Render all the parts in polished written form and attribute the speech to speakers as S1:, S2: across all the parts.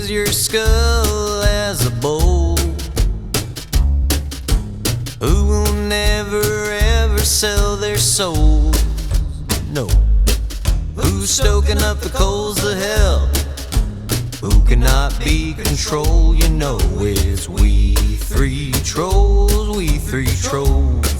S1: use your skull as a bowl. Who will never ever sell their soul? No. Who's stoking up the coals of hell? Who cannot be controlled? You know it's we three trolls, we three trolls.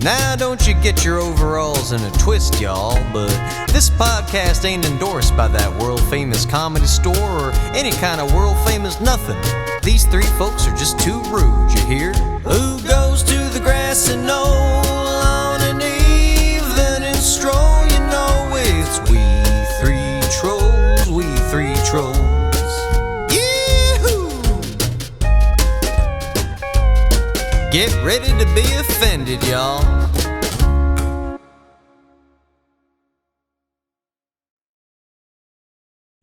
S1: Now don't you get your overalls in a twist, y'all, but this podcast ain't endorsed by that world-famous comedy store or any kind of world-famous nothing. These three folks are just too rude, you hear? Who goes to the grassy knoll on an evening stroll? You know it's we three trolls, we three trolls. Yee-hoo! Get ready to be offended, y'all.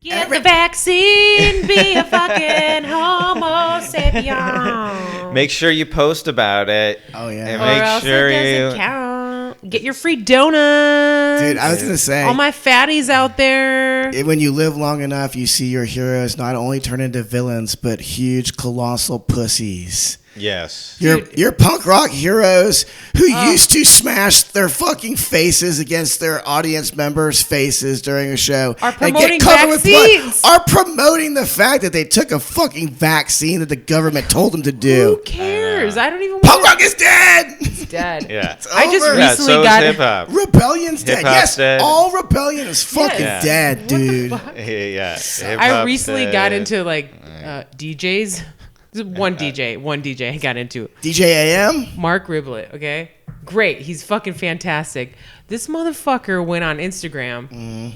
S2: Get the vaccine, be a fucking homo sapien.
S3: Make sure you post about it.
S4: Oh, yeah.
S3: And
S2: Or
S3: make
S2: else
S3: sure
S2: it doesn't count. Get your free donuts.
S4: Dude, I was going to say.
S2: All my fatties out there.
S4: When you live long enough, you see your heroes not only turn into villains, but huge, colossal pussies.
S3: Yes.
S4: Your punk rock heroes who used to smash their fucking faces against their audience members' faces during a show
S2: Are
S4: and
S2: promoting
S4: get covered with
S2: vaccines.
S4: blood, are promoting the fact that they took a fucking vaccine that the government told them to do.
S2: Who cares? I don't even want
S4: Punk rock is dead.
S2: It's dead.
S3: Yeah.
S2: I just
S4: over.
S2: recently
S3: so
S2: got
S3: is hip-hop.
S4: Rebellion's dead.
S3: Hip-hop's
S4: Yes,
S3: dead.
S4: all rebellion is fucking
S2: Yes.
S4: dead, dude.
S3: Yeah.
S2: I recently got into like DJs. One DJ I got into.
S4: DJ AM?
S2: Mark Riblet, okay? Great. He's fucking fantastic. This motherfucker went on Instagram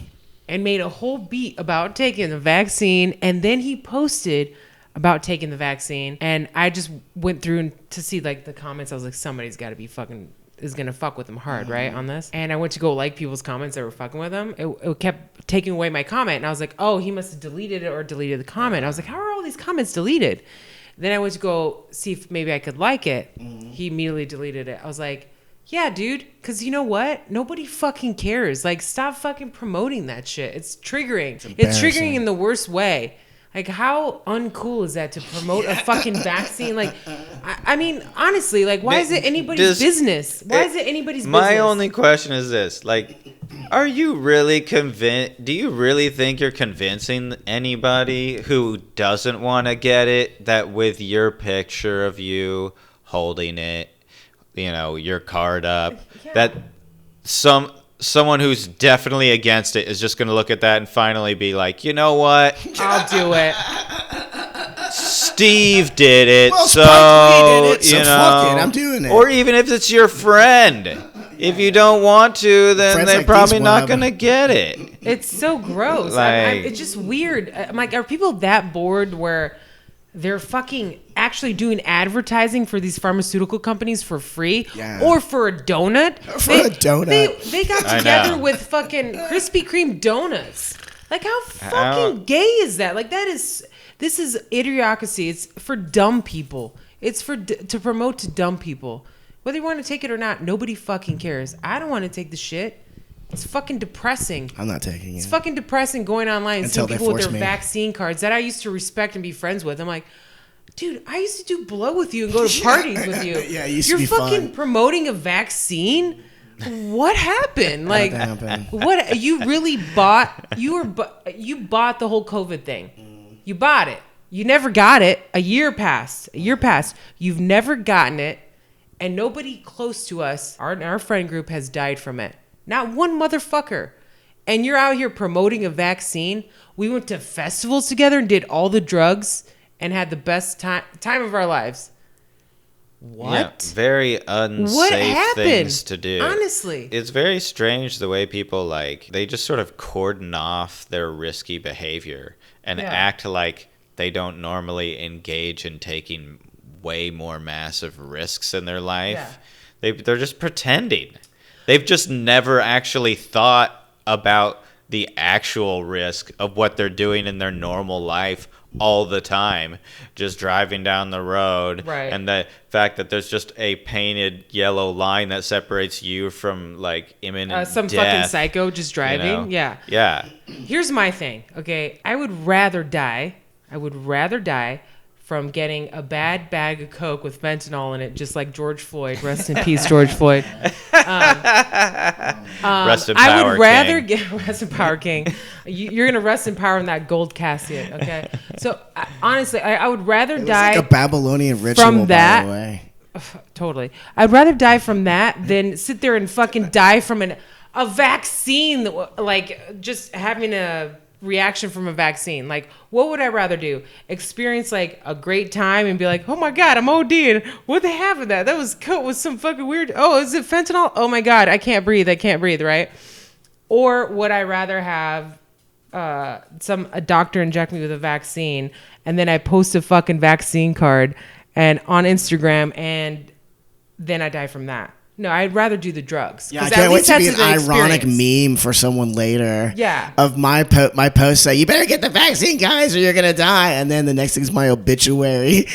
S2: and made a whole beat about taking the vaccine, and then he posted about taking the vaccine, and I just went through to see like the comments. I was like, somebody's got to be fucking is gonna fuck with him hard, right, on this. And I went to go like people's comments that were fucking with him. It kept taking away my comment, and I was like, oh, he must have deleted it or deleted the comment. I was like, how are all these comments deleted? Then I went to go see if maybe I could like it. He immediately deleted it. I was like, yeah, dude, because you know what? Nobody fucking cares. Like, stop fucking promoting that shit. It's triggering. It's triggering in the worst way. Like, how uncool is that to promote a fucking vaccine? Like, I mean, honestly, like, why is it anybody's business? Why is it anybody's business?
S3: My only question is this. Like, are you really convinced? Do you really think you're convincing anybody who doesn't want to get it that with your picture of you holding it, you know, your card up, that someone who's definitely against it is just going to look at that and finally be like, you know what?
S2: I'll do it.
S3: Steve did it,
S4: Well,
S3: so
S4: Spike Lee did it, so
S3: you know,
S4: fuck it, I'm doing it.
S3: Or even if it's your friend, if you don't want to, then
S4: Friends
S3: they're
S4: like
S3: probably
S4: these
S3: not
S4: web.
S3: gonna get it.
S2: It's so gross.
S3: Like-
S2: it's just weird. I'm like, are people that bored where they're fucking actually doing advertising for these pharmaceutical companies for free?
S4: Yeah.
S2: Or for a donut?
S4: For a donut.
S2: They got
S3: I
S2: together
S3: know.
S2: with fucking Krispy Kreme donuts. Like, how fucking gay is that? Like, this is idiocracy. It's for dumb people. It's to promote to dumb people. Whether you want to take it or not, nobody fucking cares. I don't want to take the shit. It's fucking depressing.
S4: I'm not taking it.
S2: It's fucking depressing going online and
S4: Until
S2: seeing
S4: they
S2: people with
S4: force
S2: their
S4: me.
S2: vaccine cards that I used to respect and be friends with. I'm like, dude, I used to do blow with you and go to parties with you.
S4: Yeah, it used
S2: You're
S4: to be
S2: fucking
S4: fun.
S2: promoting a vaccine? What happened? Like,
S4: happened?
S2: what you really bought? You bought the whole COVID thing. You bought it. You never got it. A year passed. You've never gotten it, and nobody close to us, our friend group, has died from it. Not one motherfucker. And you're out here promoting a vaccine. We went to festivals together and did all the drugs and had the best time of our lives. What?
S3: Yeah, very unsafe things to do.
S2: Honestly.
S3: It's very strange the way people, like, they just sort of cordon off their risky behavior and act like they don't normally engage in taking way more massive risks in their life. They're just pretending. They've just never actually thought about the actual risk of what they're doing in their normal life all the time, just driving down the road,
S2: Right.
S3: and the fact that there's just a painted yellow line that separates you from like imminent
S2: some
S3: death,
S2: fucking psycho just driving.
S3: you know?
S2: Yeah. Here's my thing. Okay, I would rather die from getting a bad bag of Coke with fentanyl in it, just like George Floyd. Rest in peace, George Floyd.
S3: Rest in
S2: I
S3: power,
S2: would rather
S3: King.
S2: get rest in power, King. You're gonna rest in power in that gold casket, okay? So honestly, I would rather
S4: It was
S2: die
S4: like a Babylonian ritual,
S2: from that.
S4: by the way.
S2: Totally. I'd rather die from that than sit there and fucking die from a vaccine, like just having a reaction from a vaccine. Like, what would I rather do? Experience like a great time and be like, oh my God, I'm ODing. What they have in that? That was cool with some fucking weird. Oh, is it fentanyl? Oh my God, I can't breathe, right? Or would I rather have a doctor inject me with a vaccine and then I post a fucking vaccine card and on Instagram and then I die from that? No, I'd rather do the drugs.
S4: Yeah, I can't wait to be an ironic meme for someone later.
S2: Yeah.
S4: Of my post say, you better get the vaccine, guys, or you're going to die. And then the next thing's my obituary.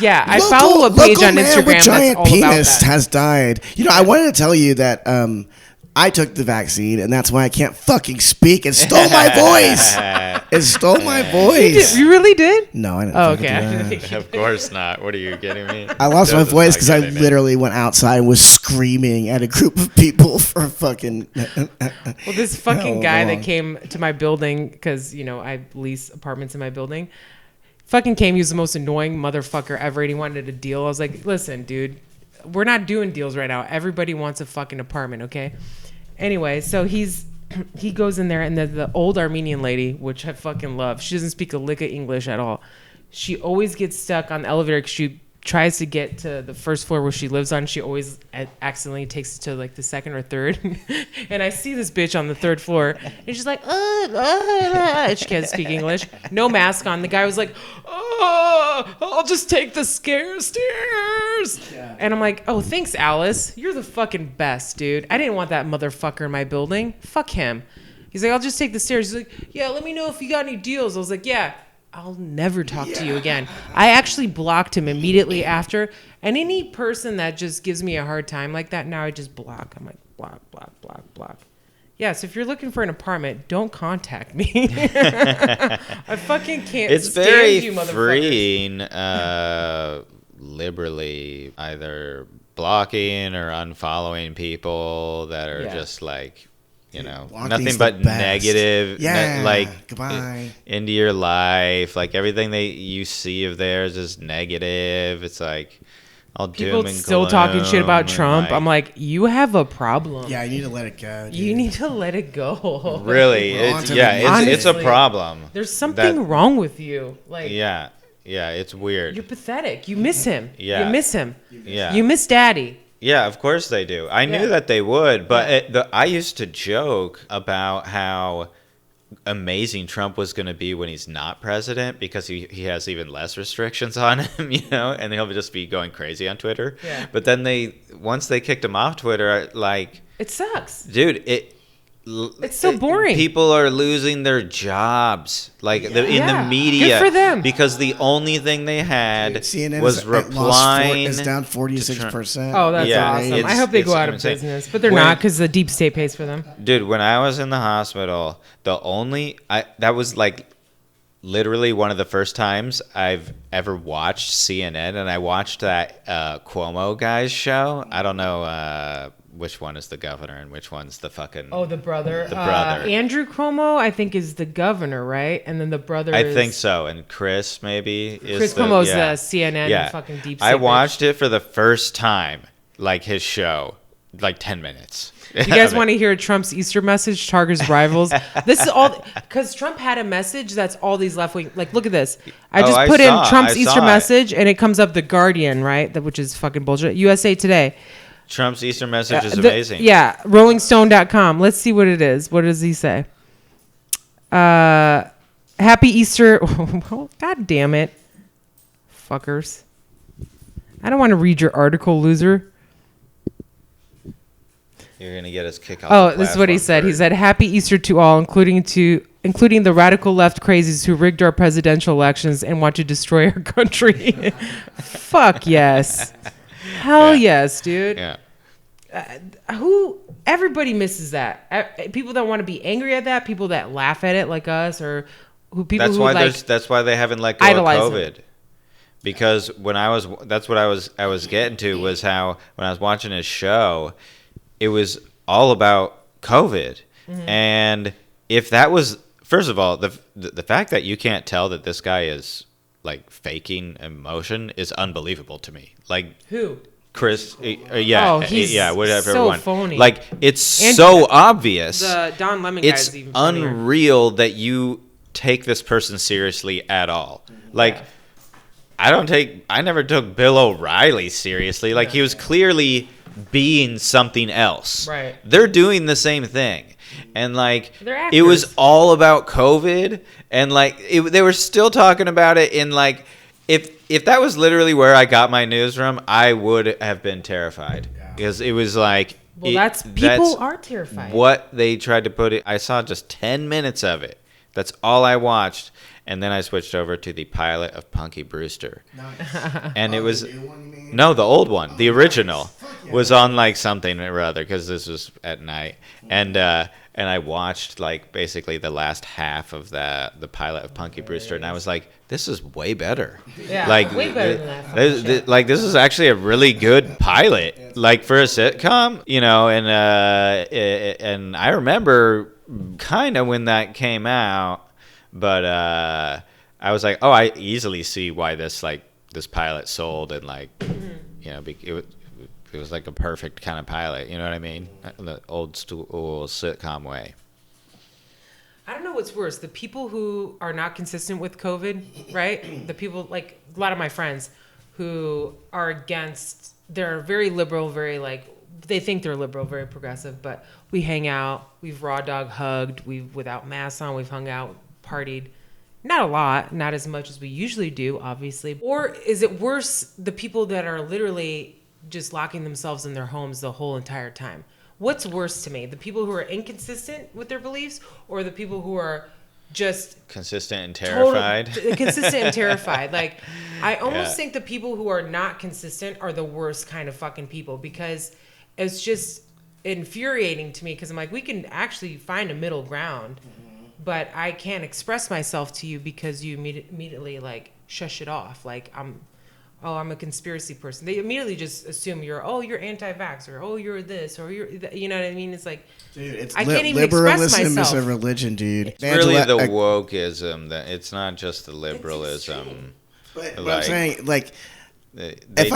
S2: Yeah, I follow a page on Instagram
S4: with
S2: that's
S4: giant
S2: all about
S4: penis
S2: that.
S4: has died. You know, I wanted to tell you that I took the vaccine, and that's why I can't fucking speak. It stole my voice. It stole my voice.
S2: You really did?
S4: No, I didn't.
S2: Oh,
S4: fucking do
S2: okay.
S4: that.
S3: Of course not. What are you kidding me?
S4: I lost my
S3: Doesn't
S4: voice because I
S3: fucking it.
S4: literally went outside and was screaming at a group of people for fucking.
S2: Well, this fucking
S4: How
S2: guy
S4: long?
S2: that came to my building, because, you know, I lease apartments in my building, fucking came. He was the most annoying motherfucker ever, and he wanted a deal. I was like, listen, dude, we're not doing deals right now. Everybody wants a fucking apartment, okay? Anyway, so he goes in there, and the old Armenian lady, which I fucking love, she doesn't speak a lick of English at all. She always gets stuck on the elevator because she tries to get to the first floor where she lives on. She always accidentally takes it to like the second or third. And I see this bitch on the third floor, and she's like, she can't speak English. No mask on. The guy was like, I'll just take the stairs. Yeah. And I'm like, oh, thanks, Alice. You're the fucking best, dude. I didn't want that motherfucker in my building. Fuck him. He's like, I'll just take the stairs. He's like, yeah, let me know if you got any deals. I was like, yeah. I'll never talk to you again. I actually blocked him immediately after. And any person that just gives me a hard time like that, now I just block. I'm like, block. Yeah, so if you're looking for an apartment, don't contact me. I fucking can't
S3: It's
S2: stand
S3: very
S2: you, motherfuckers.
S3: freeing, liberally either blocking or unfollowing people that are just like, you know,
S4: Blocking's
S3: nothing
S4: the
S3: but
S4: best.
S3: negative,
S4: Yeah,
S3: like
S4: goodbye.
S3: into your life. Like everything you see of theirs is negative. It's like all
S2: People
S3: doom and
S2: still talking shit about
S3: gloom and,
S2: Trump. I'm like, you have a problem.
S4: Yeah, you need to let it go. Dude.
S2: You need to let it go.
S3: really,
S4: We're on
S3: it's
S4: to
S3: yeah,
S4: the
S3: it's a
S2: Honestly,
S3: problem.
S2: There's something wrong with you. Like,
S3: Yeah, it's weird.
S2: you're pathetic. You miss him.
S3: Yeah.
S2: You miss him.
S3: Yeah.
S2: You miss daddy.
S3: Yeah, of course they do. I
S2: Yeah.
S3: knew that they would, but I used to joke about how amazing Trump was going to be when he's not president because he has even less restrictions on him, you know, and he'll just be going crazy on Twitter.
S2: Yeah.
S3: But then once they kicked him off Twitter, like,
S2: It sucks.
S3: dude,
S2: It's so boring.
S3: People are losing their jobs, like in the
S2: Yeah.
S3: media,
S2: Good for them.
S3: because the only thing they had
S4: CNN
S3: was
S4: is,
S3: replying.
S4: is down 46%.
S2: Oh, that's
S3: Yeah,
S2: awesome.
S3: it's-
S2: I hope they go
S3: it's
S2: out of
S3: insane.
S2: business, but they're
S3: When-
S2: not because the deep state pays for them.
S3: Dude, when I was in the hospital, that was like literally one of the first times I've ever watched CNN, and I watched that Cuomo guy's show. I don't know which one is the governor and which one's the fucking.
S2: Oh, the brother.
S3: The brother.
S2: Andrew Cuomo, I think, is the governor, right? And then the brother
S3: I
S2: is...
S3: think so, and Chris maybe is
S2: Chris
S3: the,
S2: Cuomo's
S3: yeah.
S2: the CNN
S3: Yeah.
S2: fucking deep state
S3: I
S2: bitch.
S3: watched it for the first time, like his show, like 10 minutes.
S2: You guys want to hear Trump's Easter message? Target's rivals. This is all because Trump had a message that's all these left wing. Like, look at this. I just put in Trump's Easter message, and it comes up The Guardian, right? Which is fucking bullshit. USA Today.
S3: Trump's Easter message is amazing.
S2: Yeah, RollingStone.com. Let's see what it is. What does he say? Happy Easter. Oh, God damn it. Fuckers. I don't want to read your article, loser.
S3: You're gonna get us kicked off.
S2: Oh, this is what he said. He said, "Happy Easter to all, including the radical left crazies who rigged our presidential elections and want to destroy our country." Fuck yes. Hell yes, dude.
S3: Yeah.
S2: Everybody misses that. People that want to be angry at that, people that laugh at it like us, or
S3: That's why they haven't let go of COVID. Because that's what I was getting to, was how when I was watching his show, it was all about COVID. Mm-hmm. And if that was, first of all, the fact that you can't tell that this guy is like faking emotion is unbelievable to me. Like,
S2: who?
S3: Chris, whatever.
S2: So phony.
S3: Like, it's so obvious.
S2: The Don Lemon guy is even funnier.
S3: It's unreal that you take this person seriously at all. Like, I never took Bill O'Reilly seriously. Like, he was clearly being something else.
S2: Right.
S3: They're doing the same thing. And, like,
S2: They're
S3: it was
S2: actors.
S3: all about COVID. And, like, they were still talking about it in, like, if that was literally where I got my news from, I would have been terrified. Because it was like...
S2: Well, people are terrified.
S3: What they tried to put it... I saw just 10 minutes of it. That's all I watched. And then I switched over to the pilot of Punky Brewster. Nice. And it was...
S4: The new one, you mean?
S3: No, the old one. The original. Was on, like, something or other, because this was at night. And I watched, like, basically the last half of the pilot of Punky Brewster, and I was like, this is way better.
S2: Yeah,
S3: like,
S2: way better than that.
S3: Like, this is actually a really good pilot, like, for a sitcom, you know, and I remember kind of when that came out, but I was like, oh, I easily see why this pilot sold, and, like, you know, it was like a perfect kind of pilot, you know what I mean? The old school sitcom way.
S2: I don't know what's worse, the people who are not consistent with COVID, right? The people, like a lot of my friends who are against, they're very liberal, very like, they think they're liberal, very progressive, but we hang out, we've raw dog hugged, we've without masks on, we've hung out, partied. Not a lot, not as much as we usually do, obviously. Or is it worse, the people that are literally just locking themselves in their homes the whole entire time? What's worse to me? The people who are inconsistent with their beliefs, or the people who are just
S3: consistent and terrified?
S2: Consistent and terrified. Like, I almost think the people who are not consistent are the worst kind of fucking people, because it's just infuriating to me, because I'm like, we can actually find a middle ground, but I can't express myself to you because you immediately like shush it off. Like, I'm a conspiracy person. They immediately just assume you're anti-vax, or you're this, or you know what I mean? It's like,
S4: dude, it's
S2: I can't even express myself.
S4: Liberalism is a religion, dude.
S3: It's really the wokeism. That it's not just the liberalism.
S4: But I'm saying, like,
S3: they've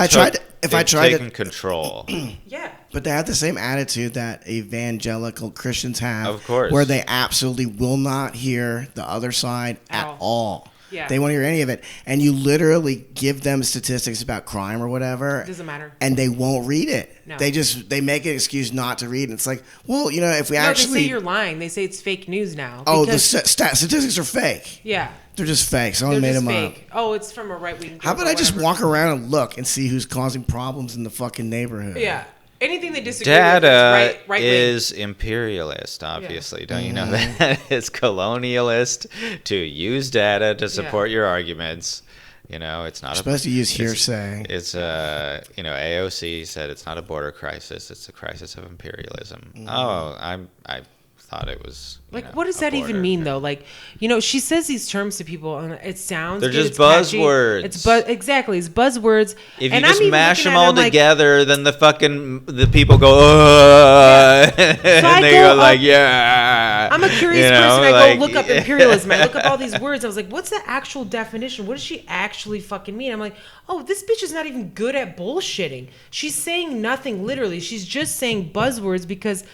S3: taken control.
S2: Yeah.
S4: But they have the same attitude that evangelical Christians have,
S3: of course,
S4: where they absolutely will not hear the other side at all.
S2: Yeah.
S4: They won't hear any of it. And you literally give them statistics about crime or whatever.
S2: It doesn't matter.
S4: And they won't read it.
S2: No.
S4: They make an excuse not to read it. It's like, well, you know, if we actually...
S2: they say you're lying. They say it's fake news now.
S4: Oh, the statistics are fake.
S2: Yeah.
S4: They're just fake. Someone made them up.
S2: Oh, it's from a right-wing group.
S4: How about I just walk around and look and see who's causing problems in the fucking neighborhood?
S2: Yeah. Anything they disagree
S3: Data
S2: with
S3: is imperialist, obviously. Yeah. Don't you know that? It's colonialist to use data to support your arguments. You know, it's not...
S4: You're supposed to use hearsay.
S3: It's AOC said it's not a border crisis, it's a crisis of imperialism. Oh, I thought it was...
S2: Like, what does that even mean, though? Like, you know, she says these terms to people, and it sounds...
S3: They're just buzzwords.
S2: Exactly, it's buzzwords.
S3: If you just mash them all together, then the people go, oh,
S2: yeah.
S3: and they go like, yeah.
S2: I'm a curious person. I go look up imperialism. I look up all these words. I was like, what's the actual definition? What does she actually fucking mean? I'm like, oh, this bitch is not even good at bullshitting. She's saying nothing, literally. She's just saying buzzwords because...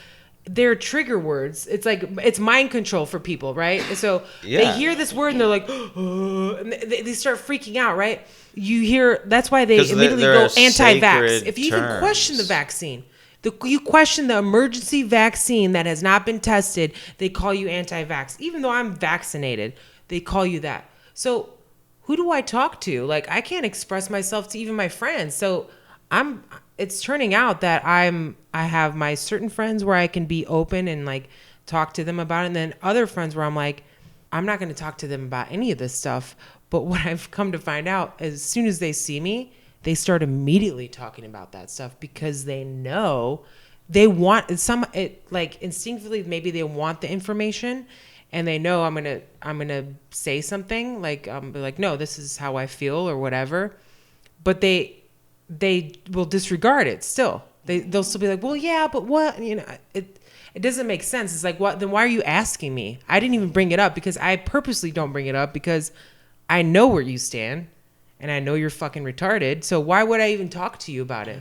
S2: they're trigger words. It's like, it's mind control for people, right? So they hear this word and they're like, and they start freaking out, right? You hear, that's why they immediately go anti-vax. If you even question the vaccine, you question the emergency vaccine that has not been tested, they call you anti-vax. Even though I'm vaccinated, they call you that. So who do I talk to? Like, I can't express myself to even my friends. So it's turning out that I have my certain friends where I can be open and like talk to them about it, and then other friends where I'm like, I'm not going to talk to them about any of this stuff. But what I've come to find out, as soon as they see me, they start immediately talking about that stuff because they know they want like instinctively, maybe they want the information and they know I'm going to say something like, be like, no, this is how I feel or whatever. But they will disregard it still. They'll still be like, well, yeah, but what, it doesn't make sense. It's like, what? Then why are you asking me? I didn't even bring it up because I purposely don't bring it up because I know where you stand and I know you're fucking retarded. So why would I even talk to you about it?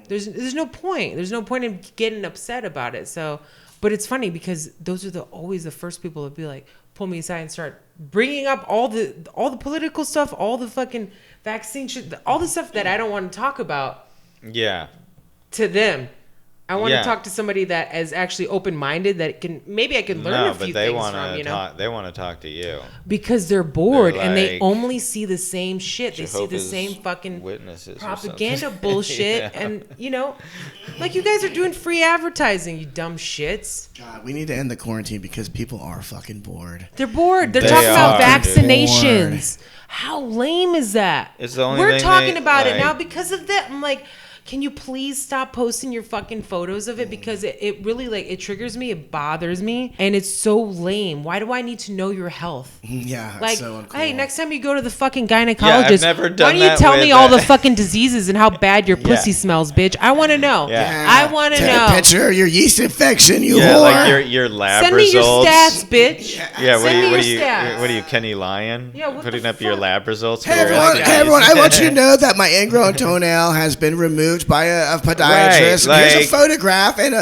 S2: There's no point. There's no point in getting upset about it. So, but it's funny because those are always the first people to be like, pull me aside and start bringing up all the political stuff, all the fucking vaccine shit, all the stuff that I don't want to talk about.
S3: Yeah.
S2: To them. I want to talk to somebody that is actually open-minded, that maybe I can learn a few things from,
S3: They want to talk to you.
S2: Because they're bored and they only see the same shit. They see the same fucking
S3: witnesses
S2: propaganda bullshit. Yeah. And, like you guys are doing free advertising, you dumb shits.
S4: God, we need to end the quarantine because people are fucking bored.
S2: They're bored. They're talking about vaccinations. How lame is that?
S3: It's the only
S2: We're
S3: thing
S2: talking about it now because of that. I'm like, can you please stop posting your fucking photos of it? Because it really, like, it triggers me. It bothers me. And it's so lame. Why do I need to know your health?
S4: Yeah,
S2: like,
S4: it's so uncool.
S2: Hey, next time you go to the fucking gynecologist,
S3: I've never done
S2: why don't you
S3: that
S2: tell
S3: with
S2: me all the fucking diseases and how bad your pussy smells, bitch? I want to know.
S3: Yeah.
S2: I want to
S4: Take
S2: know.
S4: a picture of your yeast infection, you
S3: Yeah,
S4: whore.
S3: like your lab
S2: Send
S3: results.
S2: me your stats, bitch.
S3: Yeah,
S2: Send me your stats.
S3: what are you, Kenny Lion?
S2: Yeah, what
S3: putting
S2: the
S3: up your
S2: fuck?
S3: lab results.
S4: Hey everyone, I want you to know that my ingrown toenail has been removed by a podiatrist. Here's a photograph and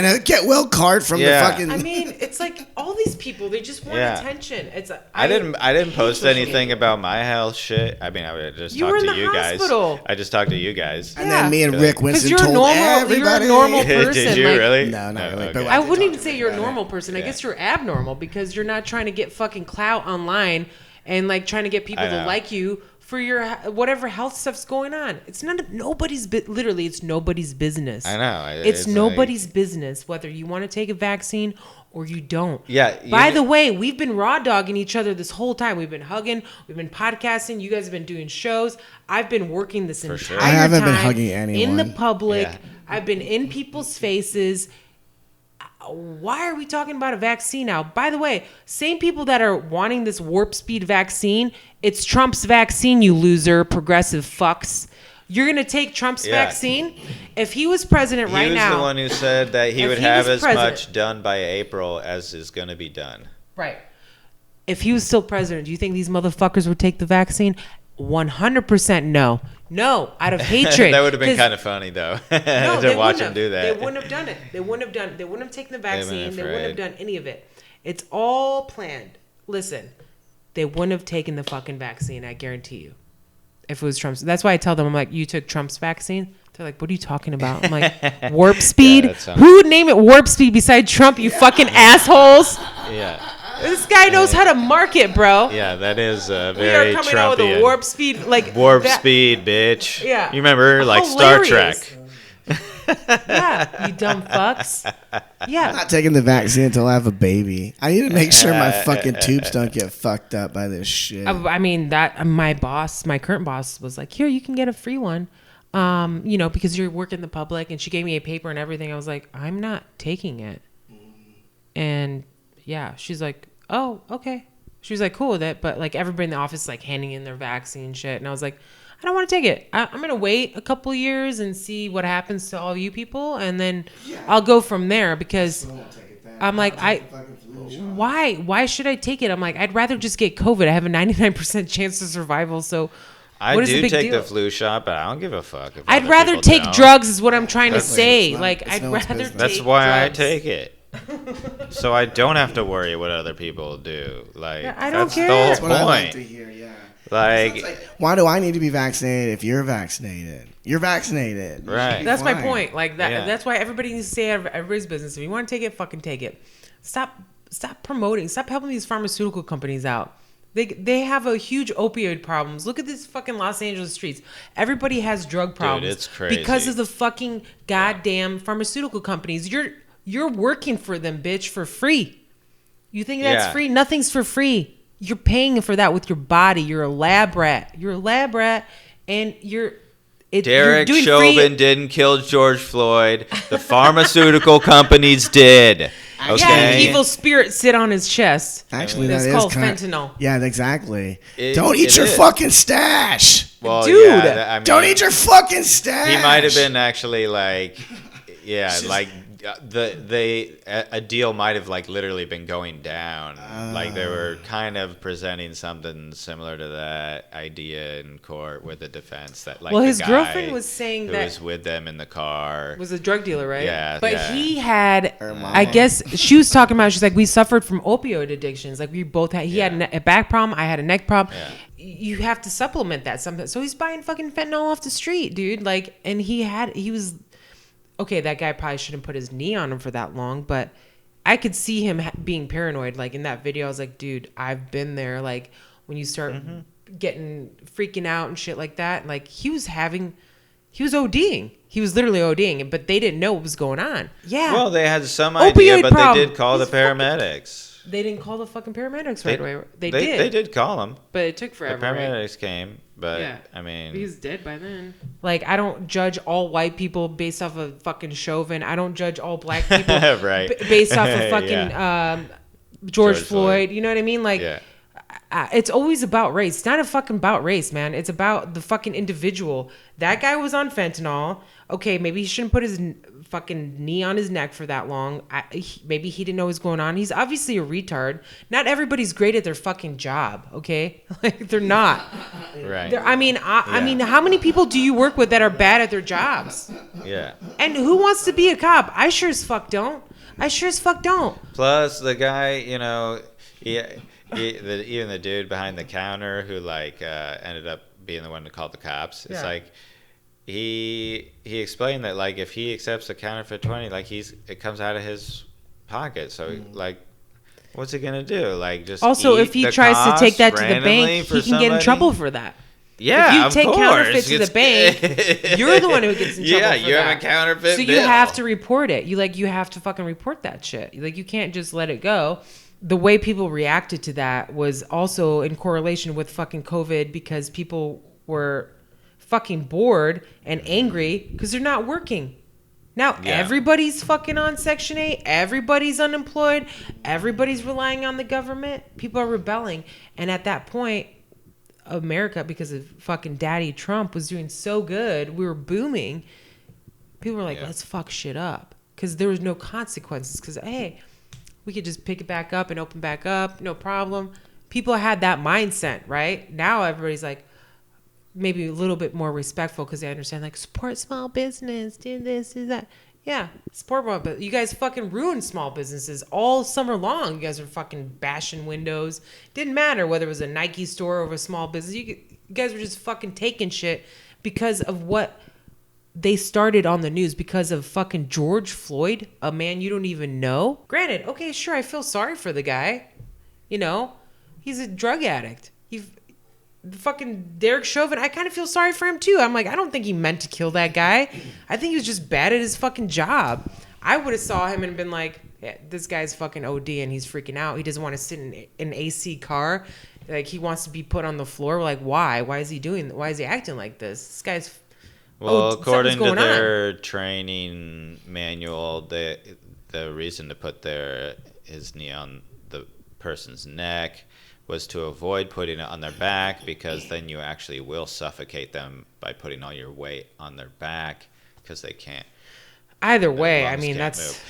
S4: a get well card from the fucking.
S2: I mean, it's like all these people, they just want attention. It's
S3: I didn't post anything about my health shit. I mean, I would just talk to you guys. I just talked to you guys.
S4: And then me and Rick Winston told
S2: You're
S4: everybody.
S2: a normal person.
S3: Did you really?
S4: No, not really.
S3: Okay.
S2: I wouldn't even say you're a normal person. I guess you're abnormal because you're not trying to get fucking clout online and like trying to get people to like you for your whatever health stuff's going on. It's literally it's nobody's business.
S3: I know.
S2: It's nobody's business whether you want to take a vaccine or you don't.
S3: Yeah.
S2: By the way, we've been raw dogging each other this whole time. We've been hugging. We've been podcasting. You guys have been doing shows. I've been working this entire time.
S4: I haven't been hugging anyone.
S2: In the public.
S3: Yeah.
S2: I've been in people's faces. Why are we talking about a vaccine now? By the way, same people that are wanting this warp speed vaccine, it's Trump's vaccine, you loser, progressive fucks. You're going to take Trump's vaccine? If he was president right now.
S3: He was the one who said that he would have as much done by April as is going to be done.
S2: Right. If he was still president, do you think these motherfuckers would take the vaccine? 100% no. No, out of hatred.
S3: That would have been kind of funny, though, to watch him do that.
S2: They wouldn't have done it. They wouldn't have taken the vaccine. They wouldn't have done any of it. It's all planned. Listen, they wouldn't have taken the fucking vaccine, I guarantee you. If it was Trump's. That's why I tell them, I'm like, you took Trump's vaccine? They're like, what are you talking about? I'm like, warp speed? Who would name it warp speed besides Trump, you fucking assholes?
S3: Yeah.
S2: This guy knows how to market, bro.
S3: Yeah, that is very
S2: We are coming out with a warp speed, like
S3: warp speed, bitch.
S2: Yeah,
S3: you remember like
S2: hilarious.
S3: Star
S2: Trek. Yeah, you dumb fucks. Yeah,
S4: I'm not taking the vaccine until I have a baby. I need to make sure my fucking tubes don't get fucked up by this shit.
S2: I mean that my current boss was like, here, you can get a free one. Because you're working the public, and she gave me a paper and everything. I was like, I'm not taking it. And yeah, she's like, oh, okay. She was like, cool with it. But like everybody in the office like handing in their vaccine shit. And I was like, I don't want to take it. I'm going to wait a couple years and see what happens to all you people. And then I'll go from there because I'm like, why should I take it? I'm like, I'd rather just get COVID. I have a 99% chance of survival. So
S3: I do take the flu shot, but I don't give a fuck.
S2: I'd rather take drugs is what I'm trying to say. Like, I'd rather take
S3: That's why
S2: drugs.
S3: I take it. So I don't have to worry what other people do. Like,
S2: I don't care.
S3: The whole
S4: That's
S3: point.
S4: what I like to hear, yeah.
S3: Like,
S4: why do I need to be vaccinated if you're vaccinated? You're vaccinated.
S3: Right.
S2: That's my
S4: fine.
S2: point. Like that.
S3: Yeah.
S2: That's why everybody needs to stay out of everybody's business. If you want to take it, fucking take it. Stop promoting. Stop helping these pharmaceutical companies out. They have a huge opioid problems. Look at this fucking Los Angeles streets. Everybody has drug problems.
S3: it's crazy.
S2: Because of the fucking goddamn pharmaceutical companies. You're working for them, bitch, for free. You think that's free? Nothing's for free. You're paying for that with your body. You're a lab rat. And
S3: Derek
S2: doing
S3: Chauvin didn't kill George Floyd. The pharmaceutical companies did. Okay.
S2: Yeah, an evil spirit sit on his chest.
S4: Actually,
S2: That's
S4: that
S2: called
S4: is
S2: fentanyl.
S4: Yeah, exactly. Don't eat your
S3: is.
S4: fucking stash.
S3: Well,
S2: Dude,
S3: yeah, I mean,
S4: Don't eat your fucking stash.
S3: He might have been actually like, like a deal might have like literally been going down. Like they were kind of presenting something similar to that idea in court with the defense that like
S2: his
S3: the
S2: girlfriend
S3: guy
S2: was saying
S3: who
S2: that
S3: was with them in the car
S2: was a drug dealer, right?
S3: Yeah,
S2: But
S3: yeah.
S2: he had, I guess she was talking about, she's like, we suffered from opioid addictions. Like we both had, he had a back problem, I had a neck problem.
S3: Yeah.
S2: You have to supplement that something. So he's buying fucking fentanyl off the street, dude. Like, and he was, okay, that guy probably shouldn't put his knee on him for that long, but I could see him being paranoid. Like in that video, I was like, dude, I've been there. Like when you start getting freaking out and shit like that, like he was ODing. He was literally ODing, but they didn't know what was going on. Yeah.
S3: Well, they had some idea,
S2: Opioid
S3: but
S2: problem.
S3: they did call the paramedics.
S2: They didn't call the fucking paramedics right away. They did.
S3: They did call them.
S2: But it took
S3: The
S2: forever. Right?
S3: paramedics came, but
S2: Yeah.
S3: I mean,
S2: He's dead by then. Like, I don't judge all white people based off of fucking Chauvin. I don't judge all black people
S3: right.
S2: based off of fucking George Floyd. You know what I mean? Like, it's always about race. It's not a fucking about race, man. It's about the fucking individual. That guy was on fentanyl. Okay, maybe he shouldn't put his fucking knee on his neck for that long. Maybe he didn't know what was going on. He's obviously a retard. Not everybody's great at their fucking job, okay? Like, they're not.
S3: right.
S2: I mean, how many people do you work with that are bad at their jobs?
S3: Yeah.
S2: And who wants to be a cop? I sure as fuck don't.
S3: Plus, the guy, you know, even the dude behind the counter who like ended up being the one to call the cops. It's like he explained that like if he accepts a counterfeit 20, like it comes out of his pocket. So like, what's he gonna do? Like just
S2: also
S3: eat
S2: if he
S3: the
S2: tries to take that to the
S3: randomly
S2: bank,
S3: for
S2: he can get in trouble for that.
S3: Yeah,
S2: if you take counterfeit to the bank, you're the one who gets in trouble.
S3: Yeah,
S2: for
S3: you
S2: that.
S3: have a counterfeit.
S2: So you have to report it. You have to fucking report that shit. Like you can't just let it go. The way people reacted to that was also in correlation with fucking COVID because people were fucking bored and angry because they're not working. Now everybody's fucking on Section 8. Everybody's unemployed. Everybody's relying on the government. People are rebelling. And at that point, America, because of fucking Daddy Trump, was doing so good. We were booming. People were like, let's fuck shit up. Because there was no consequences. Because, hey, we could just pick it back up and open back up. No problem. People had that mindset, right? Now everybody's like, maybe a little bit more respectful because they understand, like, support small business, do this, do that. Yeah, support more, but you guys fucking ruined small businesses all summer long. You guys were fucking bashing windows. Didn't matter whether it was a Nike store or a small business. You guys were just fucking taking shit because of what they started on the news because of fucking George Floyd, a man you don't even know. Granted, okay, sure, I feel sorry for the guy. You know, he's a drug addict. Fucking Derek Chauvin, I kind of feel sorry for him too. I'm like, I don't think he meant to kill that guy. I think he was just bad at his fucking job. I would have saw him and been like, yeah, this guy's fucking OD and he's freaking out. He doesn't want to sit in an AC car. Like, he wants to be put on the floor. We're like, why? Why is he acting like this? This guy's...
S3: Well, according to their training manual, the reason to put his knee on the person's neck was to avoid putting it on their back because then you actually will suffocate them by putting all your weight on their back because they can't.
S2: Either way, I mean,
S3: that's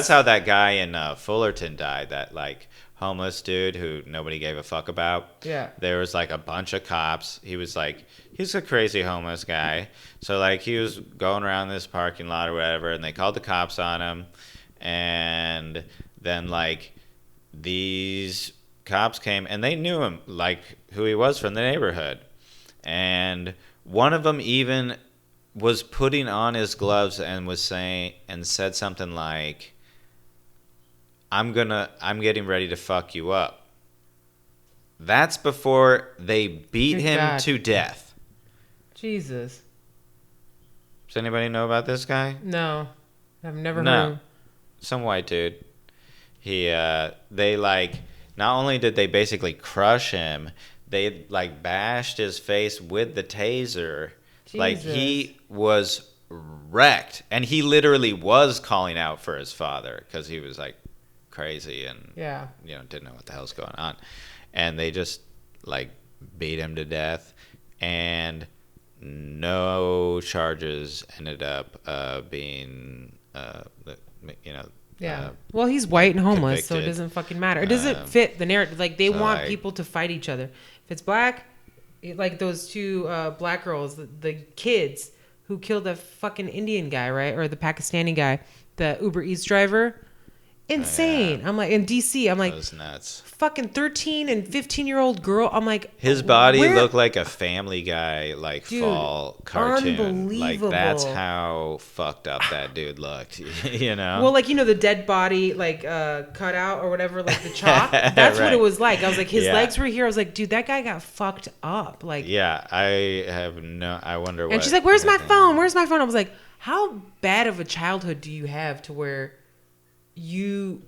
S3: how that guy in Fullerton died, that like homeless dude who nobody gave a fuck about.
S2: Yeah.
S3: There was like a bunch of cops. He's a crazy homeless guy. So like he was going around this parking lot or whatever and they called the cops on him. And then like these cops came and they knew him, like who he was from the neighborhood. And one of them even was putting on his gloves and said something like, I'm getting ready to fuck you up. That's before they beat
S2: Good
S3: him
S2: God.
S3: to death.
S2: Jesus.
S3: Does anybody know about this guy?
S2: No. I've never
S3: No.
S2: heard.
S3: Some white dude. They like, not only did they basically crush him, they like bashed his face with the taser. Like he was wrecked, and he literally was calling out for his father because he was like crazy and didn't know what the hell's going on, and they just like beat him to death, and no charges ended up being
S2: well, he's white and homeless, so it
S3: convicted.
S2: doesn't fucking matter. It doesn't fit the narrative. Like, they want
S3: like-
S2: people to fight each other. If it's black, like those two black girls, the kids who killed the fucking Indian guy, right? Or the Pakistani guy, the Uber Eats driver. Insane. I'm like, in DC, I'm like,
S3: That was nuts.
S2: fucking 13 and 15-year-old girl. I'm like,
S3: His body
S2: where-
S3: looked like a Family Guy
S2: Dude,
S3: fall cartoon. Like
S2: unbelievable.
S3: that's how fucked up that dude looked. You know.
S2: Well, like, the dead body, like, cut out or whatever, like the chop. That's what
S3: Right.
S2: it was like. I was like, his
S3: Yeah.
S2: legs were here. I was like, dude, that guy got fucked up. Like,
S3: Yeah, I wonder what.
S2: and she's like, "Where's my phone? Where's my phone?" I was like, "How bad of a childhood do you have to where you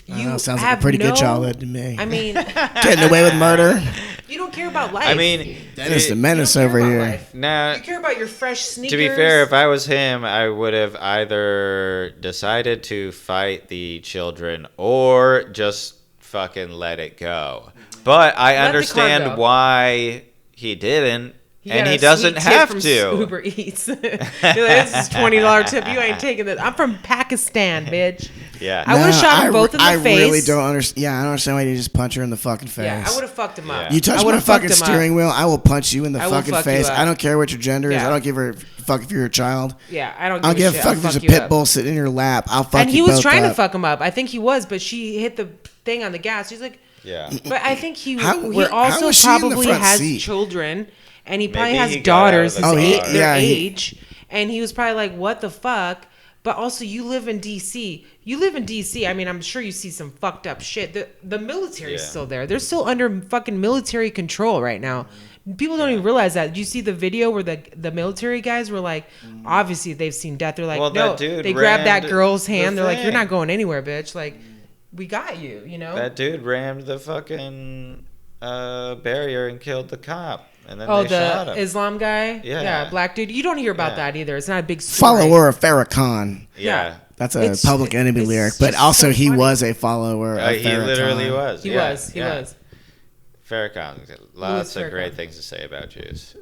S4: I don't know, sounds like
S2: have
S4: a pretty good
S2: no-
S4: childhood to me.
S2: I mean,
S4: Getting away with murder.
S2: you don't care about life.
S3: I mean,
S4: Dennis the
S2: You
S4: Menace
S2: don't care
S4: over
S2: about
S4: here.
S2: life.
S3: now
S2: You care about your fresh sneakers.
S3: to be fair, if I was him, I would have either decided to fight the children or just fucking let it go. But I
S2: Let the car
S3: understand
S2: go.
S3: why he didn't. And
S2: got
S3: he
S2: a
S3: doesn't
S2: sweet tip
S3: have
S2: from
S3: to.
S2: Uber Eats. You're like, this is $20 tip. You ain't taking this. I'm from Pakistan, bitch.
S3: Yeah.
S2: I would've shot him both in the
S4: I really
S2: face.
S4: don't understand. Yeah, I don't understand why you just punch her in the fucking face.
S2: Yeah, I would have fucked him up.
S3: Yeah.
S4: You touch
S2: I
S4: my
S2: would've
S4: fucking
S2: fucked him up.
S4: steering wheel, I will punch you in the
S2: I will
S4: fucking
S2: fuck you
S4: face.
S2: up.
S4: I don't care what your gender is.
S2: Yeah.
S4: I don't give a fuck if you're a child.
S2: Yeah, I don't
S4: I don't
S2: give
S4: give
S2: a shit.
S4: a fuck
S2: I'll
S4: if there's a
S2: fuck you
S4: pit
S2: up.
S4: bull sitting in your lap. I'll fuck
S2: And
S4: you
S2: he was
S4: both
S2: trying to
S4: up.
S2: fuck him up. I think he was, but she hit the thing on the gas. She's like,
S3: Yeah.
S2: but I think he
S4: How
S2: also
S4: was she in the
S2: probably
S4: front
S2: has
S4: seat?
S2: children, and he probably
S3: Maybe
S2: has
S3: he got out of
S2: daughters
S3: the
S2: his
S3: car.
S2: their
S4: Yeah,
S2: age, and he was probably like, what the fuck? But also, you live in DC. I mean, I'm sure you see some fucked up shit. The military's
S3: Yeah.
S2: still there. They're still under fucking military control right now. People don't even realize that. Did you see the video where the military guys were like, obviously they've seen death. They're like,
S3: Well,
S2: no.
S3: that dude
S2: They grabbed that
S3: rammed
S2: girl's
S3: the
S2: hand. They're like, you're
S3: thing.
S2: not going anywhere, bitch. Like, we got you, you know?
S3: That dude rammed the fucking barrier and killed the cop. And then
S2: Oh,
S3: they shot
S2: the
S3: him.
S2: Islam guy?
S3: Yeah.
S2: black dude. You don't hear about
S3: Yeah.
S2: that either. It's not a big story.
S4: Follower of Farrakhan.
S3: Yeah.
S4: That's a
S2: It's-
S4: Public Enemy
S2: it's
S4: lyric. But
S2: just
S4: also,
S2: so
S4: he
S2: funny.
S4: was a follower of
S3: He
S4: Farrakhan.
S3: literally was.
S2: He
S3: yeah,
S2: was. He
S3: yeah.
S2: was.
S3: Farrakhan. Lots of
S2: Farrakhan.
S3: great things to say about Jews.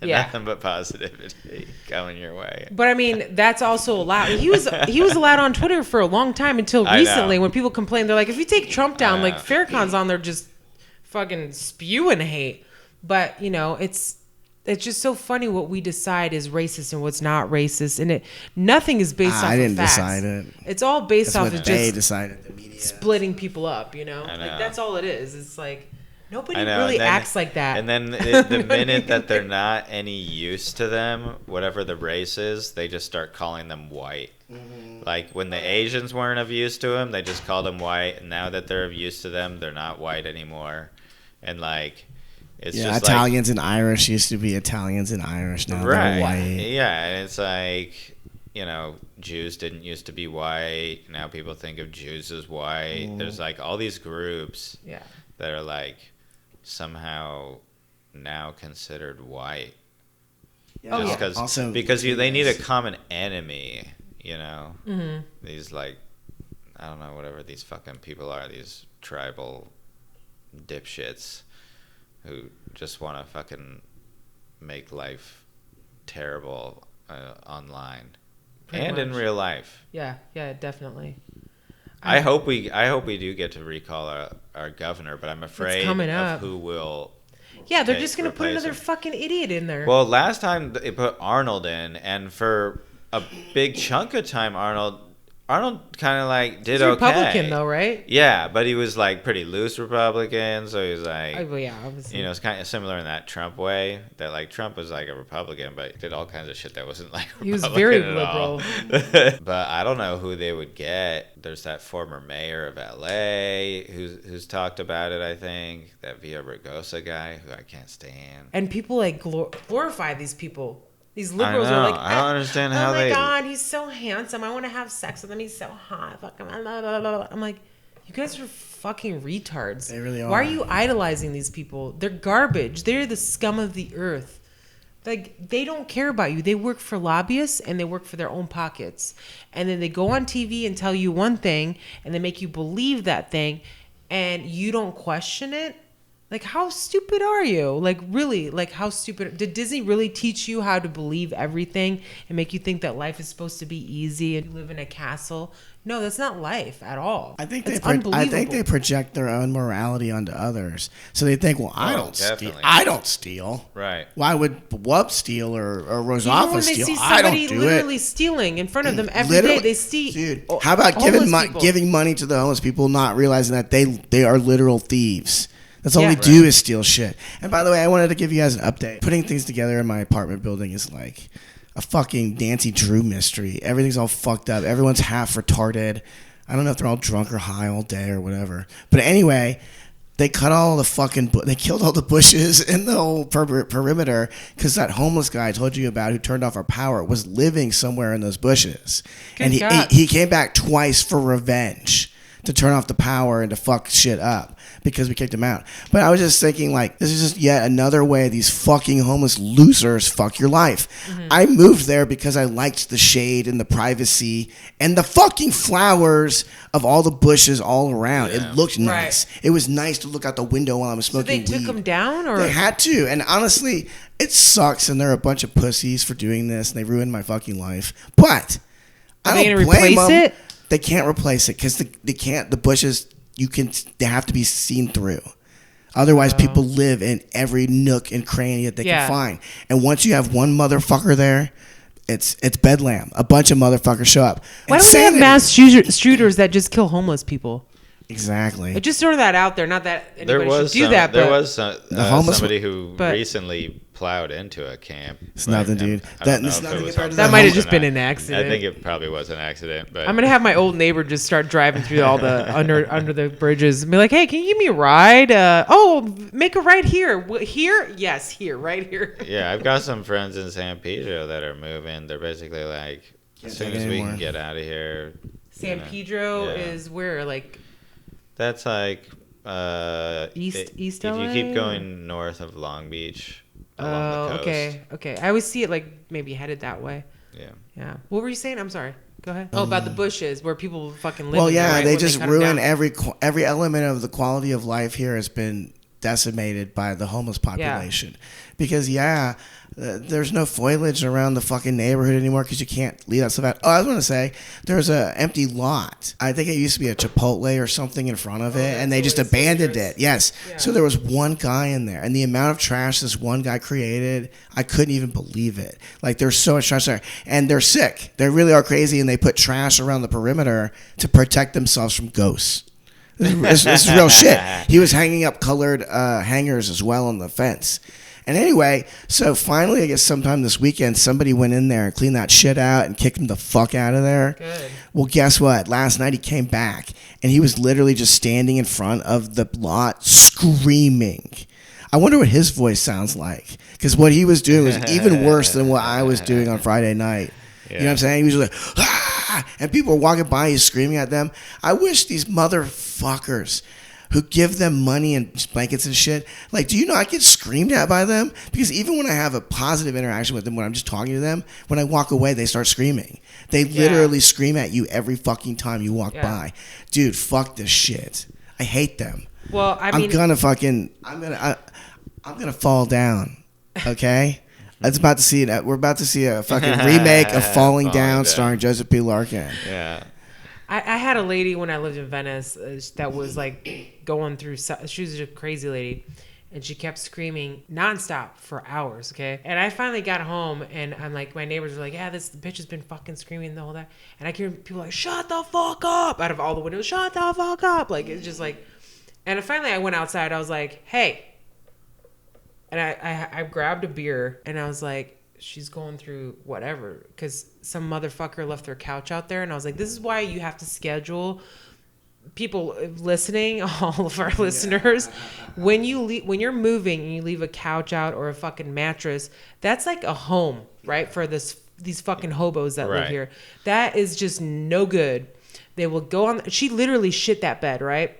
S2: Yeah.
S3: Nothing but positivity coming your way.
S2: But I mean, that's also allowed. He was allowed on Twitter for a long time until
S3: I
S2: recently
S3: know.
S2: when people complain. They're like, if you take Trump down,
S3: I
S2: like
S3: know.
S2: Farrakhan's on there just fucking spewing hate. But you know, it's just so funny what we decide is racist and what's not racist, and nothing is based off
S4: I
S2: of
S4: didn't
S2: facts.
S4: decide it.
S2: It's all based
S4: That's
S2: off
S4: what
S2: of
S4: they
S2: just
S4: decided. The media.
S2: splitting people up. You know,
S3: I know.
S2: like that's all it is. It's like nobody
S3: I know,
S2: really
S3: and then-
S2: acts like that.
S3: And then the minute that they're not any use to them, whatever the race is, they just start calling them white. Like when the Asians weren't of use to them, they just called them white. And now that they're of use to them, they're not white anymore. And like, it's
S4: Yeah,
S3: just
S4: Italians and Irish used to be Italians and Irish. Now
S3: like, right.
S4: they're white.
S3: Yeah, and it's like, you know, Jews didn't used to be white. Now people think of Jews as white. There's like all these groups
S2: yeah.
S3: that are like somehow now considered white.
S2: Oh,
S3: Just
S2: yeah.
S3: cause,
S4: Also,
S3: because they need a common enemy, you know.
S2: Mm-hmm.
S3: These like, I don't know, whatever these fucking people are, these tribal dipshits who just want to fucking make life terrible online
S2: Pretty
S3: and in
S2: much.
S3: real life.
S2: Yeah, definitely.
S3: I hope we do get to recall our governor, but I'm afraid
S2: coming
S3: of
S2: up.
S3: who will.
S2: Yeah, they're
S3: Okay,
S2: just gonna put
S3: replace
S2: another
S3: him.
S2: fucking idiot in there.
S3: Well, last time they put Arnold in, and for a big chunk of time, Arnold Arnold kind of like did
S2: He's
S3: okay.
S2: Republican though, right?
S3: Yeah, but he was like pretty loose Republican, so he was like,
S2: Oh, well, yeah, obviously.
S3: you know, it's kind of similar in that Trump way. That like Trump was like a Republican, but he did all kinds of shit that wasn't like Republican
S2: He was very
S3: at all.
S2: liberal.
S3: But I don't know who they would get. There's that former mayor of LA who's talked about it. I think that Villaraigosa guy who I can't stand.
S2: And people like glorify these people. These liberals are like,
S3: I don't understand
S2: oh
S3: how
S2: my
S3: they.
S2: God, he's so handsome. I want to have sex with him. He's so hot. Fuck him. Blah, blah, blah. I'm like, you guys are fucking retards.
S4: They really are.
S2: Why are you idolizing these people? They're garbage. They're the scum of the earth. Like, they don't care about you. They work for lobbyists and they work for their own pockets. And then they go on TV and tell you one thing and they make you believe that thing and you don't question it. Like, how stupid are you? Like, really, like, how stupid? Did Disney really teach you how to believe everything and make you think that life is supposed to be easy and you live in a castle? No, that's not life at all.
S4: I think
S2: unbelievable.
S4: they project their own morality onto others. So they think, well, I don't
S3: definitely.
S4: steal. I don't steal.
S3: Right.
S4: Why would Wub steal or
S2: Even
S4: Rozafa
S2: when they
S4: steal?
S2: see
S4: I don't
S2: somebody
S4: do
S2: literally
S4: it.
S2: stealing in front of them every
S4: Literally-
S2: day, they see.
S4: Dude, how about
S2: homeless
S4: giving money to the homeless people, not realizing that they are literal thieves? That's all
S2: Yeah.
S4: we do is steal shit. And by the way, I wanted to give you guys an update. Putting things together in my apartment building is like a fucking Nancy Drew mystery. Everything's all fucked up. Everyone's half retarded. I don't know if they're all drunk or high all day or whatever. But anyway, they cut all the fucking... they killed all the bushes in the whole perimeter because that homeless guy I told you about who turned off our power was living somewhere in those bushes. And he came back twice for revenge, to turn off the power and to fuck shit up because we kicked him out. But I was just thinking, like, this is just yet another way these fucking homeless losers fuck your life. Mm-hmm. I moved there because I liked the shade and the privacy and the fucking flowers of all the bushes all around. Yeah. It looked nice. Right. It was nice to look out the window while I was smoking weed.
S2: So they took them down? Or?
S4: They had to. And honestly, it sucks and they're a bunch of pussies for doing this and they ruined my fucking life. But
S2: Are they going to replace it?
S4: They can't replace it because they can't. The bushes they have to be seen through. Otherwise, people live in every nook and cranny that they can find. And once you have one motherfucker there, it's bedlam. A bunch of motherfuckers show up.
S2: Why don't we have mass shooters that just kill homeless people?
S4: Exactly.
S2: I just throw that out there. Not that anybody should do that.
S3: There
S2: but
S3: was somebody who recently plowed into a camp.
S4: It's nothing, dude.
S2: That might have just been an accident.
S3: I think it probably was an accident. But
S2: I'm gonna have my old neighbor just start driving through all the under the bridges and be like, "Hey, can you give me a ride? Make a ride here. Here? Yes, here, right here."
S3: Yeah, I've got some friends in San Pedro that are moving. They're basically like, as soon as we can get out of here.
S2: San Pedro is where, like.
S3: That's like
S2: East
S3: LA.
S2: LA.
S3: If you keep going north of Long Beach along the coast.
S2: Okay. I always see it like maybe headed that way. Yeah. What were you saying? I'm sorry. Go ahead. Oh, about the bushes where people fucking live.
S4: Well, yeah,
S2: there, right?
S4: they just ruin every element of the quality of life here has been decimated by the homeless population. Because there's no foliage around the fucking neighborhood anymore because you can't leave that stuff out. Oh, I was going to say, there's an empty lot. I think it used to be a Chipotle or something in front of it, and they just abandoned it. Yes. Yeah. So there was one guy in there, and the amount of trash this one guy created, I couldn't even believe it. Like, there's so much trash there. And they're sick. They really are crazy, and they put trash around the perimeter to protect themselves from ghosts. This is real shit. He was hanging up colored hangers as well on the fence. And anyway, so finally, I guess sometime this weekend, somebody went in there and cleaned that shit out and kicked him the fuck out of there. Good. Well, guess what? Last night he came back, and he was literally just standing in front of the lot screaming. I wonder what his voice sounds like, because what he was doing was even worse than what I was doing on Friday night. Yeah. You know what I'm saying? He was like, ah! And people were walking by, he's screaming at them. I wish these motherfuckers who give them money and blankets and shit, like, do you know I get screamed at by them? Because even when I have a positive interaction with them, when I'm just talking to them, when I walk away, they start screaming. They literally scream at you every fucking time you walk by. Dude, fuck this shit. I hate them.
S2: Well, I'm gonna
S4: fall down. Okay? It's about to see it. We're about to see a fucking remake of Falling Down starring Joseph P. Larkin.
S3: Yeah.
S2: I had a lady when I lived in Venice that was like going through. She was a crazy lady, And she kept screaming nonstop for hours, okay? And I finally got home, and I'm like, my neighbors were like, yeah, this bitch has been fucking screaming the whole day. And I hear people like, shut the fuck up, out of all the windows, shut the fuck up. Like, it's just like, and finally I went outside. I was like, hey. And I grabbed a beer, and I was like, she's going through whatever. Because some motherfucker left their couch out there. And I was like, this is why you have to schedule people listening, all of our listeners, when you're moving and you leave a couch out or a fucking mattress, that's like a home, right? For these fucking hobos that live here. That is just no good. They will go on. She literally shit that bed, right?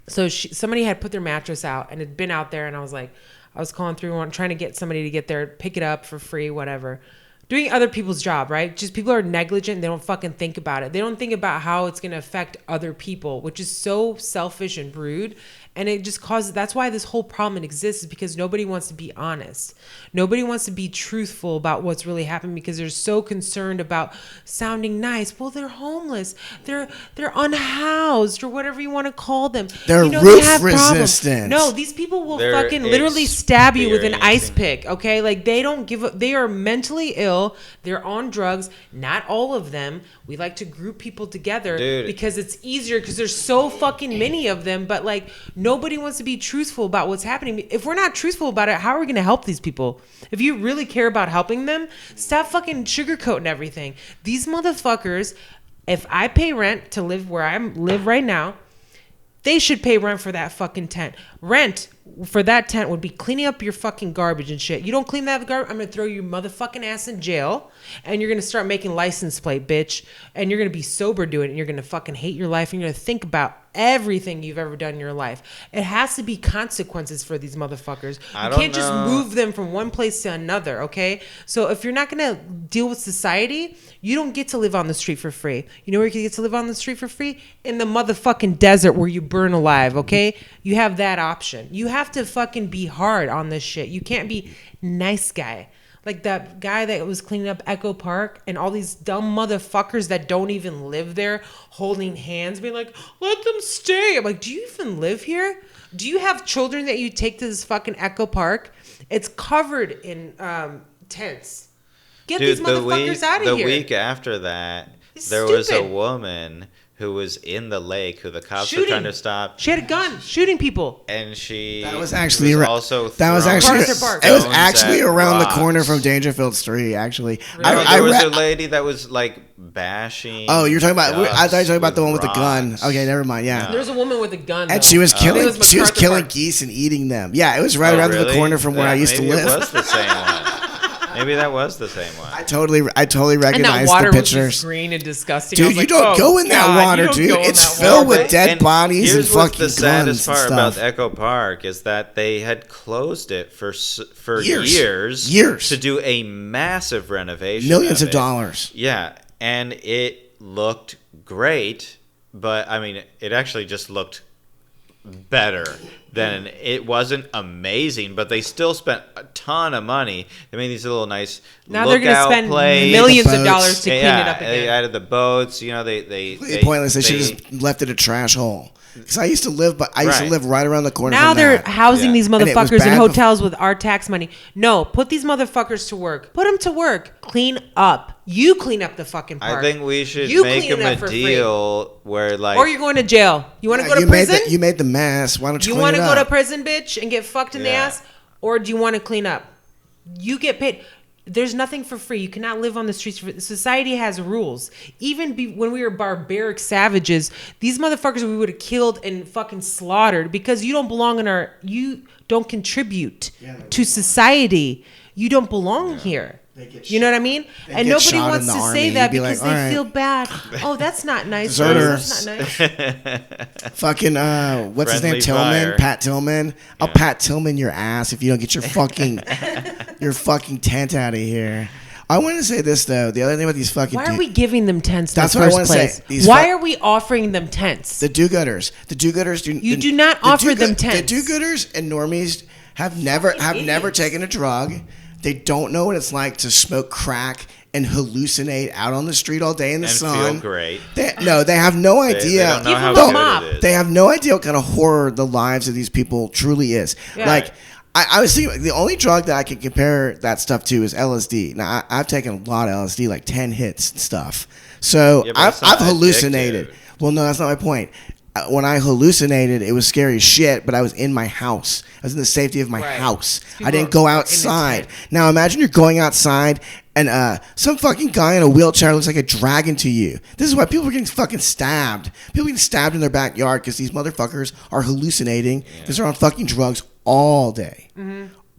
S2: So somebody had put their mattress out and had been out there, and I was calling through, trying to get somebody to get there, pick it up for free, whatever. Doing other people's job, right? Just people are negligent. They don't fucking think about it. They don't think about how it's going to affect other people, which is so selfish and rude. And it just causes, that's why this whole problem exists, is because nobody wants to be honest. Nobody wants to be truthful about what's really happening because they're so concerned about sounding nice. Well, they're homeless. They're unhoused, or whatever you want to call them.
S4: They're roof resistant.
S2: No, these people will
S3: They're
S2: fucking literally stab you with an ice pick, okay? Like, they don't give up. They are mentally ill. They're on drugs. Not all of them. We like to group people together because it's easier because there's so fucking many of them. But, like, nobody wants to be truthful about what's happening. If we're not truthful about it, how are we going to help these people? If you really care about helping them, stop fucking sugarcoating everything. These motherfuckers, if I pay rent to live where I live right now, they should pay rent for that fucking tent. Rent for that tent would be cleaning up your fucking garbage and shit. You don't clean that garbage, I'm going to throw your motherfucking ass in jail, and you're going to start making license plate, bitch, and you're going to be sober doing it, and you're going to fucking hate your life, and you're going to think about everything you've ever done in your life. It has to be consequences for these motherfuckers. You can't just move them from one place to another, okay? So if you're not going to deal with society, you don't get to live on the street for free. You know where you get to live on the street for free? In the motherfucking desert where you burn alive, okay? You have that option. You have to fucking be hard on this shit. You can't be nice guy. Like that guy that was cleaning up Echo Park, and all these dumb motherfuckers that don't even live there holding hands being like, let them stay. I'm like, do you even live here? Do you have children that you take to this fucking Echo Park? It's covered in tents. Get these motherfuckers out of here.
S3: The week after that, there was a woman who was in the lake who the cops were trying to stop.
S2: She had a gun shooting people.
S3: And she
S4: That was actually
S3: it was
S4: actually around the corner from Dangerfield Street, actually.
S3: Really? There was a lady that was like bashing.
S4: Oh, you're talking about I thought you were talking about the one with the gun. Okay, never mind. Yeah.
S2: There was a woman with a gun.
S4: And she was killing geese and eating them. Yeah, it was right around the corner from where I used to live.
S3: It was the same one. Maybe that was the same one.
S4: I totally recognized the pictures.
S2: Was just green and disgusting.
S4: Dude, you don't go in that water, dude. It's filled with dead bodies and fucking guns. Here's what's the saddest part about
S3: Echo Park is that they had closed it for years to do a massive renovation.
S4: Millions of dollars.
S3: Yeah, and it looked great, but I mean, it actually just looked better than it wasn't amazing, but they still spent a ton of money. They made these little nice
S2: now they're going to spend millions of dollars to clean it up again.
S3: They added the boats, you know, they
S4: pointless. They should have just left it a trash hole. Because I used to live right around the corner.
S2: Now they're housing these motherfuckers in hotels with our tax money. No, put these motherfuckers to work. Put them to work. Clean up. You clean up the fucking park.
S3: I think we should make them a deal where, like,
S2: or you're going to jail. You want to go to prison?
S4: You made the mess. Why don't you?
S2: You want to go to prison, bitch, and get fucked in the ass, or do you want to clean up? You get paid. There's nothing for free. You cannot live on the streets. Society has rules. Even when we were barbaric savages, these motherfuckers we would have killed and fucking slaughtered because you don't belong in our. You don't contribute to society. You don't belong here. You know what I mean? And nobody wants to say that because they feel bad. Oh, that's not nice. That's not nice.
S4: Fucking what's his name? Tillman, Pat Tillman. I'll Pat Tillman your ass if you don't get your fucking tent out of here. I want to say this though. The other thing about these fucking
S2: why are we giving them tents?
S4: That's what I want to say.
S2: Why are we offering them tents?
S4: The do-gooders.
S2: You do not offer them tents.
S4: The do-gooders and normies have never taken a drug. They don't know what it's like to smoke crack and hallucinate out on the street all day in the sun.
S3: And feel great.
S4: They have no idea.
S3: They don't know how good it is.
S4: They have no idea what kind of horror the lives of these people truly is. Yeah. Like, I was thinking the only drug that I can compare that stuff to is LSD. Now I've taken a lot of LSD, like 10 hits and stuff. So
S3: Yeah, but
S4: I've
S3: it's not
S4: hallucinated.
S3: addictive.
S4: Well, no, that's not my point. When I hallucinated, it was scary as shit, but I was in my house. I was in the safety of my
S2: Right.
S4: house.
S2: People
S4: I didn't go
S2: are in the
S4: outside.
S2: tent.
S4: Now imagine you're going outside and some fucking guy in a wheelchair looks like a dragon to you. This is why people are getting fucking stabbed. People getting stabbed in their backyard because these motherfuckers are hallucinating because they're on fucking drugs all day.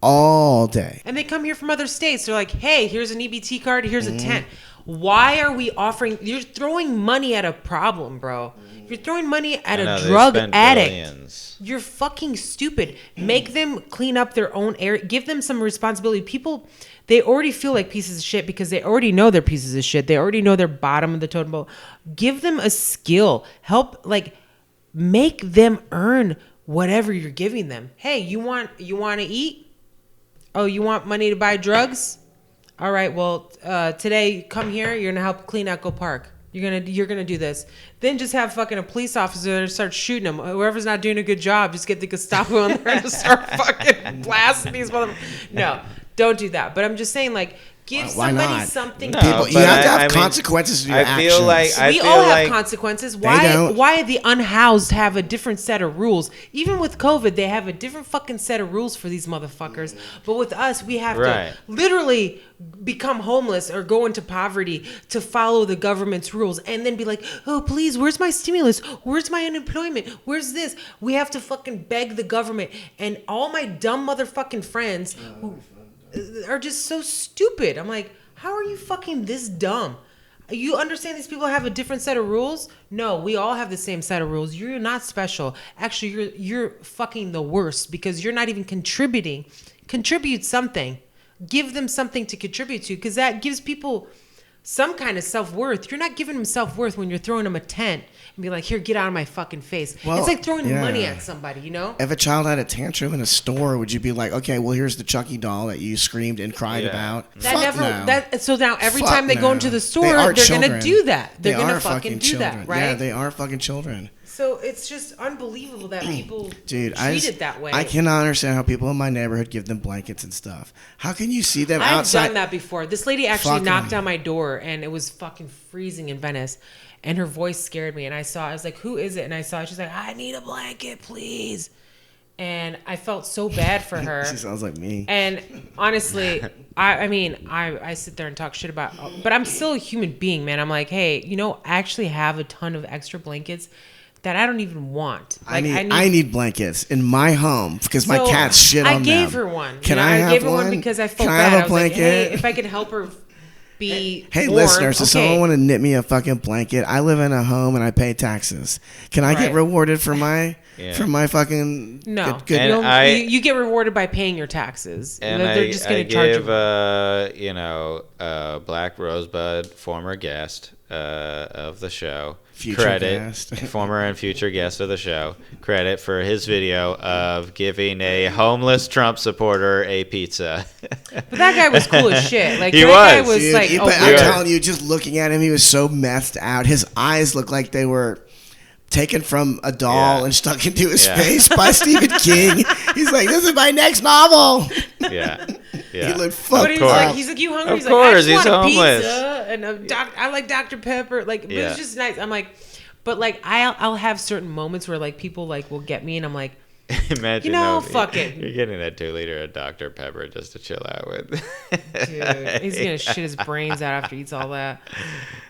S4: All day.
S2: And they come here from other states. They're like, hey, here's an EBT card. Here's
S4: Mm-hmm.
S2: a tent. Why are we offering? You're throwing money at a problem, bro. You're throwing money at
S3: I know,
S2: a
S3: they
S2: drug
S3: spend
S2: addict.
S3: billions.
S2: You're fucking stupid. Make them clean up their own area. Give them some responsibility. People, they already feel like pieces of shit because they already know they're pieces of shit. They already know they're bottom of the totem pole. Give them a skill. Help, like, make them earn whatever you're giving them. Hey, you want to eat? Oh, you want money to buy drugs? All right, well, today come here. You're gonna help clean Echo Park. You're gonna do this. Then just have fucking a police officer start shooting them. Whoever's not doing a good job, just get the Gestapo in there to start fucking blasting these motherfuckers. No, don't do that. But I'm just saying, like, give
S4: Why
S2: somebody
S4: not?
S2: something.
S3: No,
S4: People, you
S3: but
S4: have to have
S3: I mean,
S4: consequences to your
S3: I
S4: actions.
S3: feel like
S2: We all have consequences. Why?
S4: don't.
S2: Why the unhoused have a different set of rules? Even with COVID, they have a different fucking set of rules for these motherfuckers. But with us, we have
S3: Right.
S2: to literally become homeless or go into poverty to follow the government's rules, and then be like, "Oh, please, where's my stimulus? Where's my unemployment? Where's this?" We have to fucking beg the government, and all my dumb motherfucking friends who are just so stupid. I'm like, how are you fucking this dumb? You understand these people have a different set of rules? No, we all have the same set of rules. You're not special. Actually, you're fucking the worst because you're not even contributing. Contribute something. Give them something to contribute to, because that gives people some kind of self-worth. You're not giving them self-worth when you're throwing them a tent and be like, here, get out of my fucking face.
S4: Well,
S2: it's like throwing
S4: yeah.
S2: money at somebody, you know?
S4: If a child had a tantrum in a store, would you be like, okay, well, here's the Chucky doll that you screamed and cried
S3: Yeah.
S4: about?
S2: That
S4: Fuck no.
S2: So now every
S4: Fuck
S2: time they go
S4: no.
S2: into the store,
S4: They are
S2: they're
S4: children.
S2: gonna do that. They're
S4: They
S2: gonna
S4: are
S2: fucking do
S4: children.
S2: that, right?
S4: Yeah, they are fucking children.
S2: So it's just unbelievable that people
S4: Dude,
S2: treat it that way.
S4: I cannot understand how people in my neighborhood give them blankets and stuff. How can you see them
S2: I've
S4: outside?
S2: done that before. This lady actually
S4: Fuck
S2: knocked
S4: 'em.
S2: on my door, and it was fucking freezing in Venice, and her voice scared me. And I was like, "Who is it?" And I saw she's like, "I need a blanket, please." And I felt so bad for her.
S4: She sounds like me.
S2: And honestly, I sit there and talk shit about, but I'm still a human being, man. I'm like, hey, I actually have a ton of extra blankets that I don't even want.
S4: I need blankets in my home because my
S2: So,
S4: cat's shit on them.
S2: I gave her one.
S4: Can
S2: You know,
S4: I have
S2: gave her
S4: one?
S2: one because I felt
S4: Can I
S2: bad.
S4: have a
S2: I was like,
S4: blanket?
S2: hey, if I could help her be
S4: Hey,
S2: warm,
S4: listeners, does
S2: okay.
S4: someone want to knit me a fucking blanket? I live in a home and I pay taxes. Can I get
S2: Right.
S4: rewarded for my
S3: Yeah.
S4: for my fucking
S2: No,
S4: good
S3: And
S2: you get rewarded by paying your taxes.
S3: And
S2: They're just going
S3: I
S2: to charge
S3: give,
S2: you.
S3: Black Rosebud, former guest of the show,
S4: Future
S3: credit,
S4: guest.
S3: former and future guest of the show, credit for his video of giving a homeless Trump supporter a pizza.
S2: But that guy was cool as shit. Like
S3: He
S2: that guy
S3: was.
S2: was
S4: Dude,
S2: like,
S4: but I'm
S3: weird.
S4: telling you, just looking at him, he was so messed out. His eyes looked like they were taken from a doll
S3: Yeah.
S4: and stuck into his
S3: Yeah.
S4: face by Stephen King. He's like, "This is my next novel."
S3: yeah.
S4: He
S3: Yeah.
S4: looked
S2: But
S4: fucked
S2: he's
S3: course.
S2: like,
S4: up.
S2: he's like, you hungry?
S3: Of
S2: He's like, I
S3: course,
S2: just
S3: he's
S2: want a
S3: homeless.
S2: pizza and I like Dr. Pepper. Like, but
S3: Yeah.
S2: it's just nice. I'm like, but like, I'll have certain moments where like people like will get me, and I'm like,
S3: Imagine
S2: fuck it.
S3: You're getting a 2-liter of Dr. Pepper just to chill out with.
S2: dude, he's gonna shit his brains out after he eats all that.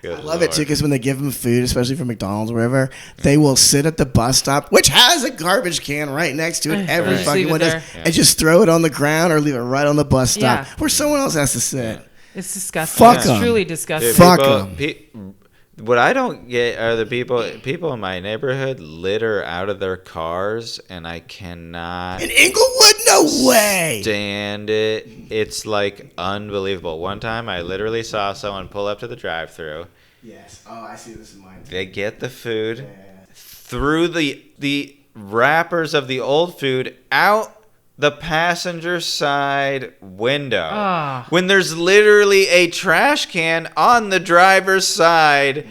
S3: Good
S4: I love it too
S3: Lord.
S4: because when they give him food, especially from McDonald's or wherever, they will sit at the bus stop, which has a garbage can right next to it. Every
S2: Just
S4: fucking
S2: leave it
S4: one does,
S2: there.
S4: and just throw it on the ground or leave it right on the bus stop
S2: Yeah.
S4: where someone else has to sit.
S2: It's disgusting.
S4: Fuck
S2: it's
S4: 'em.
S2: truly disgusting.
S3: Dude,
S4: Fuck
S3: people-
S4: 'em.
S3: what I don't get are the people in my neighborhood litter out of their cars, and I cannot
S4: In Inglewood, no way.
S3: stand it. It's like unbelievable. One time, I literally saw someone pull up to the drive-through.
S4: Yes. Oh, I see this in mine.
S3: They get the food through the wrappers of the old food out the passenger side window
S2: Ah.
S3: when there's literally a trash can on the driver's side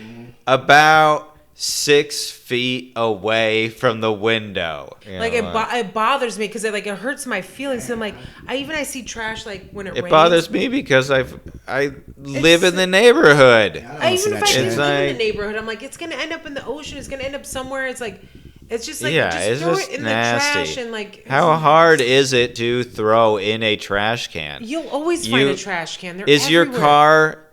S3: about 6 feet away from the window.
S2: Like it bothers me because it hurts my feelings. So I'm like, I see trash like when it rains.
S3: It bothers me because I live in the neighborhood.
S2: Even if I didn't live
S3: like,
S2: in the neighborhood, I'm like, it's gonna end up in the ocean. It's gonna end up somewhere. It's like, it's just like,
S3: it's
S2: throw
S3: just
S2: it in
S3: nasty.
S2: the trash and like.
S3: How hard is it to throw in a trash can?
S2: You'll always find a trash can. They're
S3: Is
S2: everywhere.
S3: your car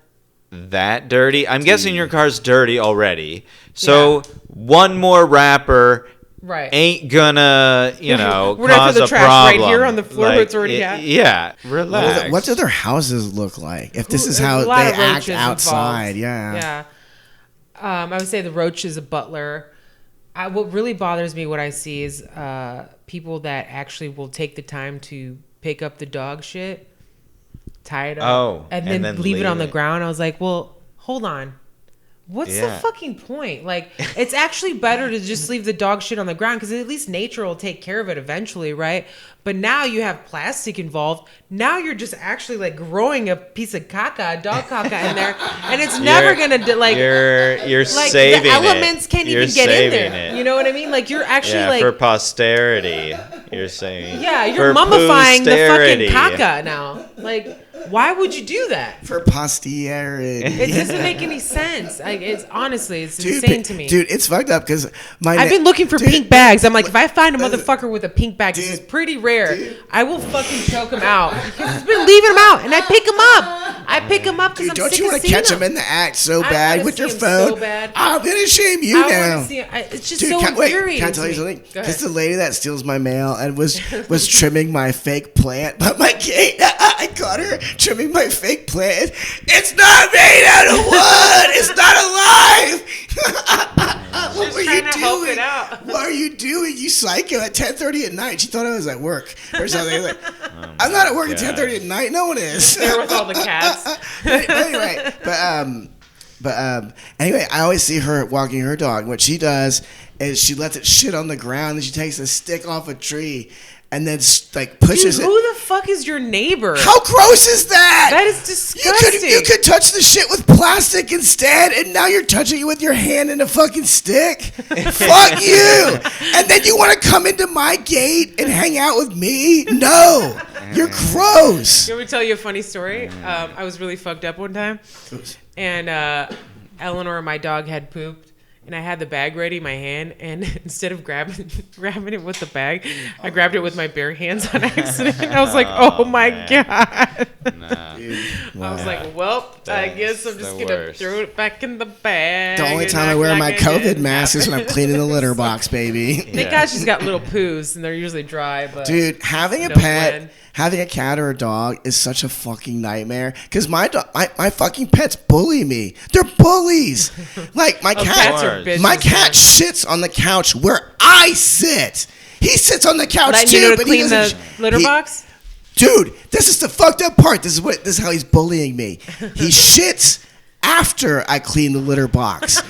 S3: that dirty? I'm guessing your car's dirty already. So one more wrapper ain't gonna,
S2: We're
S3: cause
S2: the
S3: a
S2: trash
S3: problem.
S2: Right here on the floor where it's already at.
S3: Yeah, relax.
S4: What do their houses look like? If this is how they act outside, yeah.
S2: I would say the roach is a butler. What really bothers me, what I see is people that actually will take the time to pick up the dog shit, tie it up, and then leave it on the ground. I was like, well, hold on. What's the fucking point? Like, it's actually better to just leave the dog shit on the ground because at least nature will take care of it eventually, right? But now you have plastic involved. Now you're just actually like growing a piece of caca, dog caca in there, and it's never gonna
S3: you're
S2: like
S3: saving
S2: the elements can't even get in there.
S3: It.
S2: You know what I mean? Like you're actually like
S3: for posterity. You're saying
S2: you're mummifying the fucking caca now. Like, why would you do that?
S4: For posterity.
S2: It doesn't make any sense. It's honestly, it's insane to me.
S4: Dude, it's fucked up because
S2: I've been looking for pink bags. I'm like, if I find a motherfucker with a pink bag, this is pretty rare. I will fucking choke him out. He's been leaving him out, and I pick him up. I pick him up because I'm sick of seeing him.
S4: Don't you want to catch him in the act so bad with your phone?
S2: So bad.
S4: I'm gonna shame you now.
S2: It's just so infuriating.
S4: Can I tell you something? Because the lady that steals my mail and was trimming my fake plant by my gate. I caught her trimming my fake plant. It's not made out of wood. It's not alive. What were you doing? What are you doing, you psycho? At 10:30 at night, she thought I was at work or something. Like, I'm not at work at 10:30 at night. No one is.
S2: There with all the cats.
S4: Anyway, anyway, I always see her walking her dog. What she does is she lets it shit on the ground, and she takes a stick off a tree. And then like pushes it.
S2: Who the fuck is your neighbor?
S4: How gross is that?
S2: That is disgusting.
S4: You could touch the shit with plastic instead, and now you're touching it with your hand and a fucking stick. Fuck you! And then you want to come into my gate and hang out with me? No, you're gross.
S2: Let me tell you a funny story. I was really fucked up one time, and Eleanor, my dog, had pooped. And I had the bag ready in my hand, and instead of grabbing it with the bag, I grabbed it with my bare hands on accident. I was like, oh my God.
S3: Nah.
S2: I was like, well, I guess I'm just going to throw it back in the bag.
S4: The only time I wear my COVID mask is when I'm cleaning the litter box, baby.
S2: Thank God she's got little poos, and they're usually dry. But
S4: dude, having a pet... Having a cat or a dog is such a fucking nightmare because my fucking pets bully me. They're bullies. Like my cat shits on the couch where I sit. He sits on the couch too, but
S2: clean the litter box.
S4: Dude, this is the fucked up part. This is how he's bullying me. He shits after I clean the litter box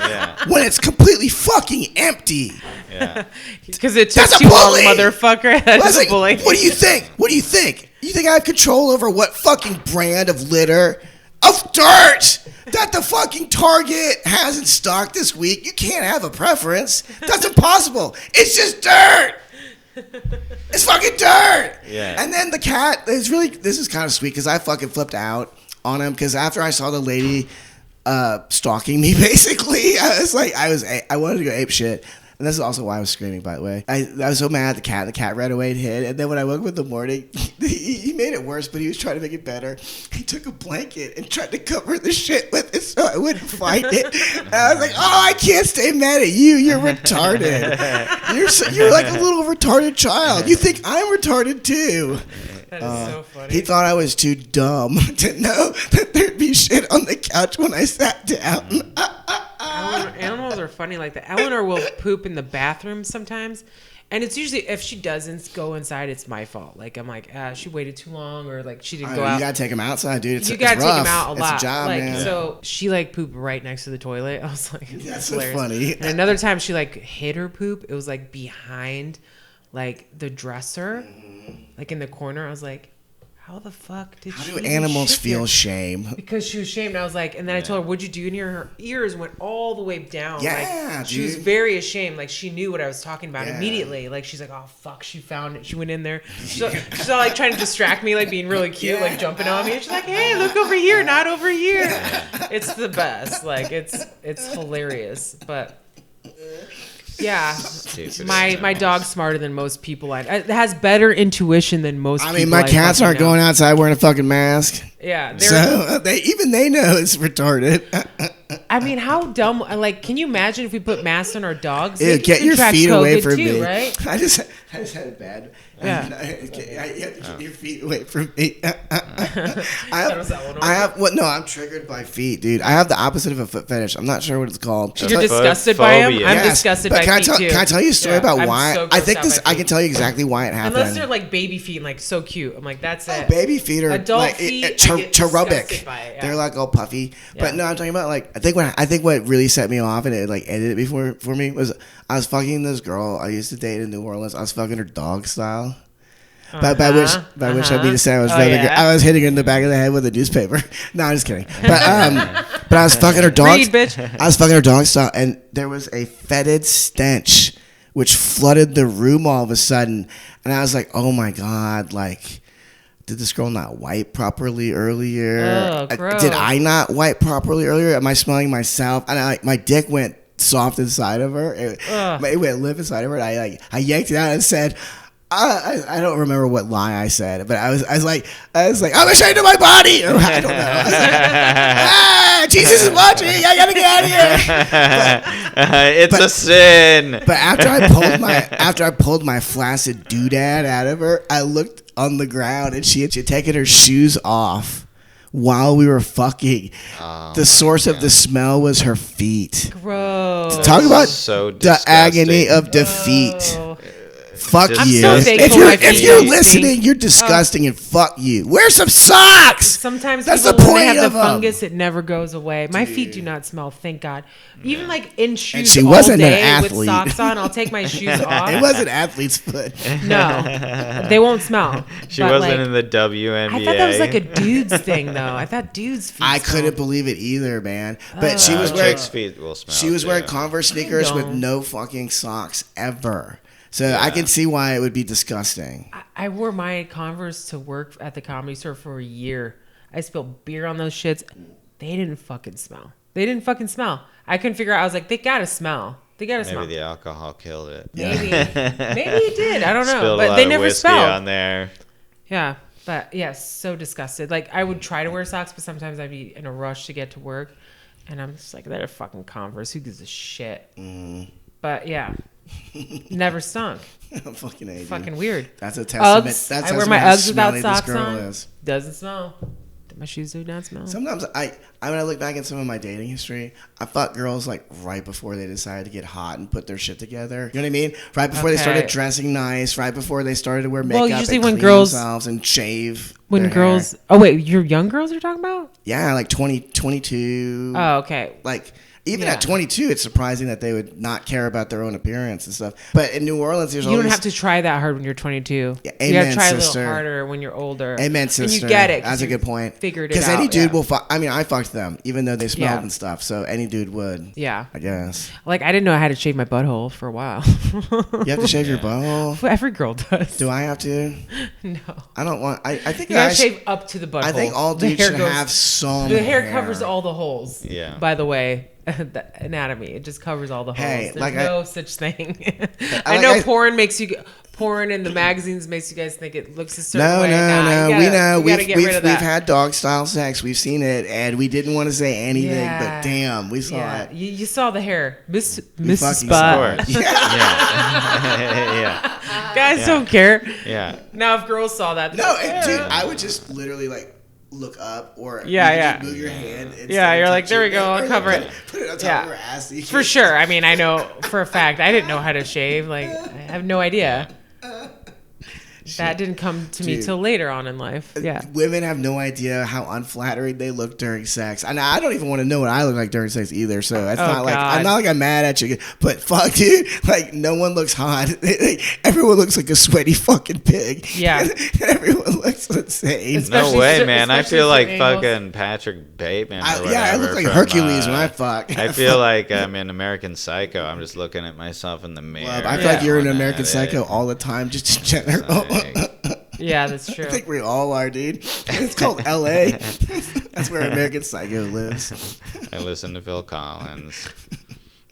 S4: when it's completely fucking empty.
S2: Yeah, because it took too long, motherfucker. That's a bully.
S4: What do you think? You think I have control over what fucking brand of litter, of dirt that the fucking Target has in stock this week? You can't have a preference. That's impossible. It's just dirt. It's fucking dirt. Yeah. And then the cat is this is kind of sweet because I fucking flipped out on him because after I saw the lady stalking me, basically, I wanted to go ape shit. And this is also why I was screaming, by the way. I was so mad at the cat. The cat ran away and hid. And then when I woke up in the morning, he made it worse, but he was trying to make it better. He took a blanket and tried to cover the shit with it so I wouldn't find it. And I was like, oh, I can't stay mad at you. You're retarded. You're like a little retarded child. You think I'm retarded too.
S2: That is so funny.
S4: He thought I was too dumb to know that there'd be shit on the couch when I sat down.
S2: Animals are funny like that. Eleanor will poop in the bathroom sometimes, and it's usually if she doesn't go inside, it's my fault. Like I'm like, she waited too long, or like she didn't go out.
S4: You gotta take him outside, dude.
S2: You gotta take him out a lot.
S4: It's a job, man.
S2: So she like pooped right next to the toilet. I was like,
S4: that's so funny.
S2: And another time she like hid her poop. It was like behind, like the dresser, like in the corner. I was like, how the fuck did
S4: How
S2: she
S4: do
S2: even
S4: animals
S2: shit
S4: feel
S2: here?
S4: shame?
S2: Because she was ashamed. I was like, and then I told her, what'd you do? And her ears went all the way down.
S4: Yeah,
S2: like, she was
S4: dude.
S2: very ashamed. Like, she knew what I was talking about
S4: Yeah.
S2: immediately. Like, she's like, oh, fuck, she found it. She went in there. She's all like trying to distract me, like being really cute, like jumping on me. And she's like, hey, look over here, not over here. It's the best. Like, it's hilarious. But yeah,
S3: Stupid
S2: my
S3: animals.
S2: dog's smarter than most people. It has better intuition than most.
S4: I
S2: people
S4: mean, my cats
S2: fucking
S4: aren't
S2: know.
S4: going outside wearing a fucking mask.
S2: Yeah,
S4: So they know it's retarded.
S2: I mean, how dumb? Like, can you imagine if we put masks on our dogs?
S4: Ew,
S2: They
S4: get
S2: can
S4: your
S2: contract
S4: feet away
S2: COVID
S4: from
S2: too,
S4: me.
S2: right?
S4: I just had it bad.
S2: Yeah.
S4: You have to keep your feet away from me.
S2: That
S4: I have what? No, I'm triggered by feet, dude. I have the opposite of a foot fetish. I'm not sure what it's called.
S2: You're disgusted by him.
S3: phobia.
S2: I'm
S4: Yes,
S2: disgusted
S4: but
S2: by
S4: can
S2: feet
S4: I tell,
S2: too.
S4: Can I tell you a story
S2: Yeah,
S4: about
S2: I'm
S4: why?
S2: so
S4: I
S2: grossed
S4: think
S2: out
S4: this.
S2: by
S4: I
S2: feet.
S4: can tell you exactly why it happened.
S2: Unless they're like baby feet and like so cute. I'm like, that's it.
S4: Baby feet are
S2: Adult
S4: like
S2: feet, I get
S4: cherubic.
S2: disgusted by it, yeah.
S4: They're like all puffy.
S2: Yeah.
S4: But no, I'm talking about like I think what really set me off and it like ended it before for me was I was fucking this girl I used to date in New Orleans. I was fucking her dog style. By which I mean to say I was rubbing her, I was hitting her in the back of the head with a newspaper. No, I'm just kidding. But I was fucking her dog.
S2: Read, bitch.
S4: I was fucking her dog style, and there was a fetid stench which flooded the room all of a sudden, and I was like, oh my god, like. Did this girl not wipe properly earlier?
S2: Oh, gross.
S4: Did I not wipe properly earlier? Am I smelling myself? And my dick went soft inside of her. It went limp inside of her. And I yanked it out and said, I don't remember what lie I said, but I was like, I'm ashamed of my body. Or, I don't know. I was like, Jesus is watching. I gotta get out of here.
S3: It's a sin.
S4: But after I pulled my flaccid doodad out of her, I looked on the ground and she had taken her shoes off while we were fucking. The source of the smell was her feet.
S2: Gross.
S4: Talk about
S3: So
S4: the agony
S3: disgusting.
S4: of defeat.
S2: Oh.
S4: Fuck
S3: I'm
S4: you.
S2: so thankful my feet
S4: If you're
S2: don't
S4: listening,
S2: stink.
S4: you're disgusting and fuck you. Wear some socks.
S2: Sometimes
S4: That's
S2: people,
S4: the
S2: when they
S4: point
S2: have
S4: of
S2: the
S4: 'em.
S2: fungus, it never goes away. My feet do not smell, thank God. Even like in shoes
S4: she
S2: all
S4: wasn't an
S2: day with
S4: athlete.
S2: socks on, I'll take my shoes off.
S4: It was an athlete's foot.
S2: No, they won't smell.
S3: She
S2: But,
S3: wasn't
S2: like,
S3: in the WNBA.
S2: I thought that was like a dude's thing, though. I thought dudes' feet
S4: I
S2: smelled.
S4: couldn't believe it either, man. But she was
S3: Uh,
S4: wearing
S3: chicks' feet will smell.
S4: she was wearing
S3: too.
S4: Converse sneakers with
S2: don't.
S4: no fucking socks ever. So I can see why it would be disgusting.
S2: I wore my Converse to work at the Comedy Store for a year. I spilled beer on those shits. They didn't fucking smell. I couldn't figure out. I was like, they gotta smell.
S3: Maybe the alcohol killed it.
S2: Maybe it did. I don't know.
S3: Spilled a
S2: But
S3: lot
S2: they
S3: of
S2: never
S3: whiskey
S2: smelled.
S3: on there.
S2: Yeah, but yes, so disgusted. Like I would try to wear socks, but sometimes I'd be in a rush to get to work, and I'm just like, they're fucking Converse. Who gives a shit? But yeah, never stunk.
S4: Fucking A, dude.
S2: Fucking weird.
S4: That's a testament.
S2: Uggs.
S4: That's
S2: I wear
S4: testament
S2: my
S4: how
S2: Uggs without
S4: smelly this
S2: socks
S4: girl
S2: on.
S4: is.
S2: Doesn't smell. My shoes do not smell.
S4: Sometimes when I look back at some of my dating history, I fucked girls like right before they decided to get hot and put their shit together. You know what I mean? Right before they started
S2: Okay.
S4: dressing nice. Right before they started to wear makeup.
S2: usually
S4: and
S2: when
S4: clean
S2: girls-
S4: themselves and shave.
S2: When
S4: their
S2: girls,
S4: hair.
S2: oh wait, your young girls you're talking about?
S4: Yeah, like 22.
S2: Oh, okay.
S4: Like even
S2: Yeah.
S4: at 22, it's surprising that they would not care about their own appearance and stuff. But in New Orleans, there's
S2: You
S4: always
S2: don't have to try that hard when you're 22.
S4: Yeah,
S2: you have
S4: amen,
S2: to try a
S4: sister.
S2: little harder when you're older.
S4: Amen,
S2: And
S4: sister.
S2: you get it. 'cause
S4: That's a
S2: you
S4: good point.
S2: Figured it out.
S4: Because any dude
S2: yeah.
S4: will fuck. I mean, I fucked them, even though they smelled
S2: Yeah.
S4: and stuff. So any dude would.
S2: Yeah.
S4: I guess.
S2: Like I didn't know I had to shave my butthole for a while.
S4: You have to shave your butthole.
S2: Every girl does.
S4: Do I have to?
S2: No.
S4: I don't want. I think
S2: You gotta
S4: guys.
S2: shave up to the butthole.
S4: I think all
S2: The
S4: dudes
S2: hair
S4: should
S2: goes-
S4: have some.
S2: The hair covers all the holes.
S3: Yeah.
S2: By the way, the anatomy. It just covers all the holes.
S4: Hey,
S2: There's
S4: like
S2: no such thing.
S4: I
S2: I know
S4: like-
S2: porn in the magazines makes you guys think it looks a certain
S4: No,
S2: way.
S4: no,
S2: Nah,
S4: no.
S2: you
S4: We
S2: gotta-
S4: know.
S2: you gotta get rid of
S4: We've
S2: that.
S4: had dog style sex. We've seen it, and we didn't want to say anything.
S2: Yeah.
S4: But damn, we saw
S2: Yeah,
S4: it.
S2: you saw the hair,
S4: We
S2: Mrs.
S4: fucking
S2: Spot.
S4: saw it. Yeah.
S3: Yeah.
S2: Guys don't care.
S3: Yeah.
S2: Now, if girls saw that,
S4: No, and dude, I would just literally like look up or
S2: Yeah,
S4: you could
S2: yeah.
S4: just move your hand. instead
S2: Yeah,
S4: of
S2: you're like, there we
S4: touching
S2: go, I'll
S4: or,
S2: cover
S4: like,
S2: it.
S4: Put it on top
S2: Yeah.
S4: of your ass. so you
S2: for
S4: can-
S2: sure. I mean, I know for a fact. I didn't know how to shave. Like, I have no idea. That didn't come to me till later on in life. Yeah.
S4: Women have no idea how unflattering they look during sex. And I don't even want to know what I look like during sex either. So it's not like I'm mad at you. But fuck, dude. Like, no one looks hot. Everyone looks like a sweaty fucking pig.
S2: Yeah.
S4: Everyone looks insane.
S3: No way, man. I feel like
S2: angles.
S3: fucking Patrick Bateman or whatever.
S4: Yeah, I look like Hercules when I fuck.
S3: I feel like I'm in American Psycho. I'm just looking at myself in the mirror.
S4: I feel like you're in American Psycho all the time, just in general.
S2: Yeah, that's true.
S4: I think we all are, dude. It's called L.A. That's where American Psycho lives.
S3: I listen to Phil Collins.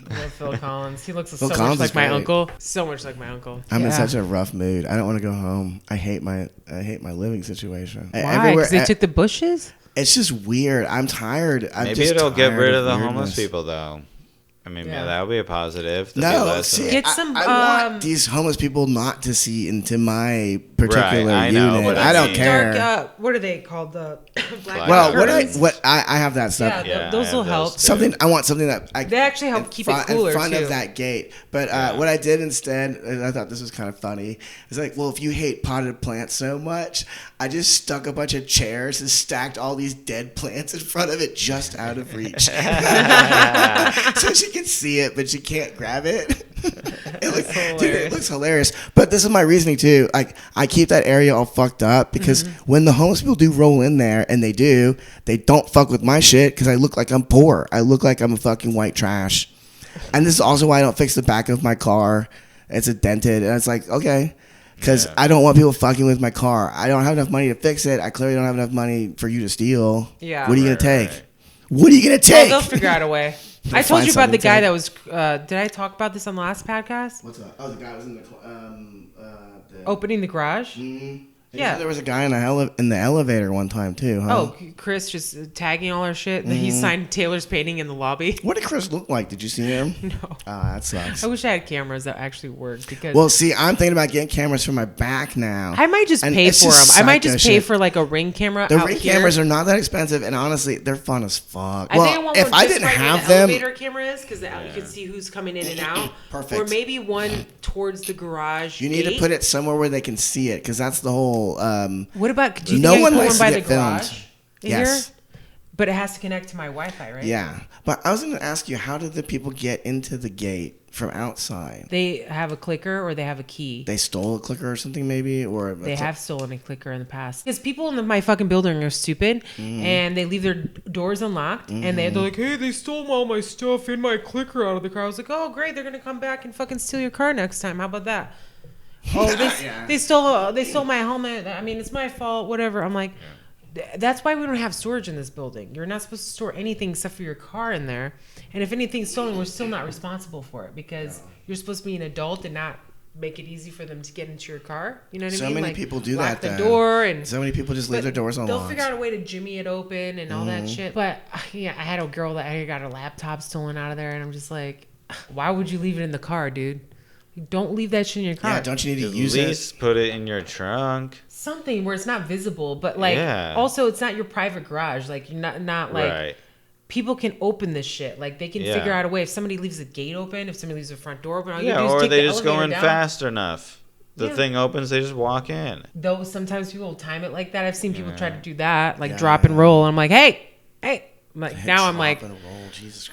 S2: I love Phil Collins. He looks so
S4: Collins
S2: much like my
S4: great.
S2: uncle. So much like my uncle.
S4: I'm in such a rough mood. I don't want to go home. I hate my living situation.
S2: Why? Because they took the bushes?
S4: It's just weird. I'm tired.
S3: Maybe it'll get rid of the homeless people, though. I mean, yeah, that would be a positive.
S4: No, see,
S2: get some.
S4: I want these homeless people not to see into my particular unit. I don't care.
S2: Dark, what are they called? The black.
S4: Well, I have that stuff.
S2: Yeah, those will help.
S4: I want something that
S2: they actually help keep it cooler
S4: in front
S2: too.
S4: of that gate. But what I did instead, and I thought this was kind of funny, is like, well, if you hate potted plants so much, I just stuck a bunch of chairs and stacked all these dead plants in front of it, just out of reach, so she can see it, but she can't grab it. It looks hilarious. But this is my reasoning too. Like, I keep that area all fucked up because when the homeless people do roll in there, and they don't fuck with my shit because I look like I'm poor. I look like I'm a fucking white trash. And this is also why I don't fix the back of my car. It's dented, and it's like, okay. Because I don't want people fucking with my car. I don't have enough money to fix it. I clearly don't have enough money for you to steal.
S2: Yeah.
S4: What are you going to take? What are you going to take?
S2: Well, they'll figure out a way. I told you about the guy that was... did I talk about this on the last podcast?
S4: What's that? Oh, the guy was in the...
S2: Opening the garage?
S4: Mm-hmm.
S2: Yeah.
S4: There was a guy in the elevator one time, too, huh?
S2: Oh, Chris just tagging all our shit. And he signed Taylor's painting in the lobby.
S4: What did Chris look like? Did you see him?
S2: No.
S4: That sucks.
S2: I wish I had cameras that actually worked. Because
S4: well, see, I'm thinking about getting cameras for my back now.
S2: I might just pay for them. I might just pay for like a Ring camera.
S4: The Ring cameras are not that expensive, and honestly, they're fun as fuck.
S2: I think I want
S4: if
S2: one
S4: I
S2: just
S4: didn't
S2: right
S4: have
S2: where
S4: them,
S2: the elevator camera is, because you can see who's coming in and out.
S4: Perfect.
S2: Or maybe one towards the garage.
S4: You need to put it somewhere where they can see it, because that's the whole.
S2: What about? Do you think I can put one by the garage?
S4: Yes.
S2: Here? But it has to connect to my Wi-Fi, right?
S4: Yeah. But I was going to ask you, how did the people get into the gate from outside?
S2: They have a clicker or they have a key.
S4: They stole a clicker or something, maybe? Or
S2: they have stolen a clicker in the past. Because people in my fucking building are stupid, and they leave their doors unlocked, and they're like, hey, they stole all my stuff in my clicker out of the car. I was like, oh, great, they're going to come back and fucking steal your car next time. How about that? Oh, they stole my helmet. I mean, it's my fault, whatever. I'm like... That's why we don't have storage in this building. You're not supposed to store anything except for your car in there. And if anything's stolen, we're still not responsible for it because you're supposed to be an adult and not make it easy for them to get into your car. You know what I mean?
S4: So many people do that.
S2: Lock the door, and
S4: so many people just leave their doors unlocked.
S2: They'll figure out a way to jimmy it open and all that shit. But yeah, I had a girl that I got her laptop stolen out of there, and I'm just like, why would you leave it in the car, dude? Don't leave that shit in your car.
S4: Yeah, don't you need to use it?
S3: At least put it in your trunk.
S2: Something where it's not visible, but like also it's not your private garage. Like you're not like people can open this shit. Like they can figure out a way. If somebody leaves the gate open, if somebody leaves the front door open, all you do is
S3: or
S2: take
S3: they
S2: the
S3: just go in
S2: down.
S3: fast enough. The thing opens, they just walk in.
S2: Though sometimes people time it like that. I've seen people try to do that, like drop and roll. And I'm like, hey. I'm like, now I'm like,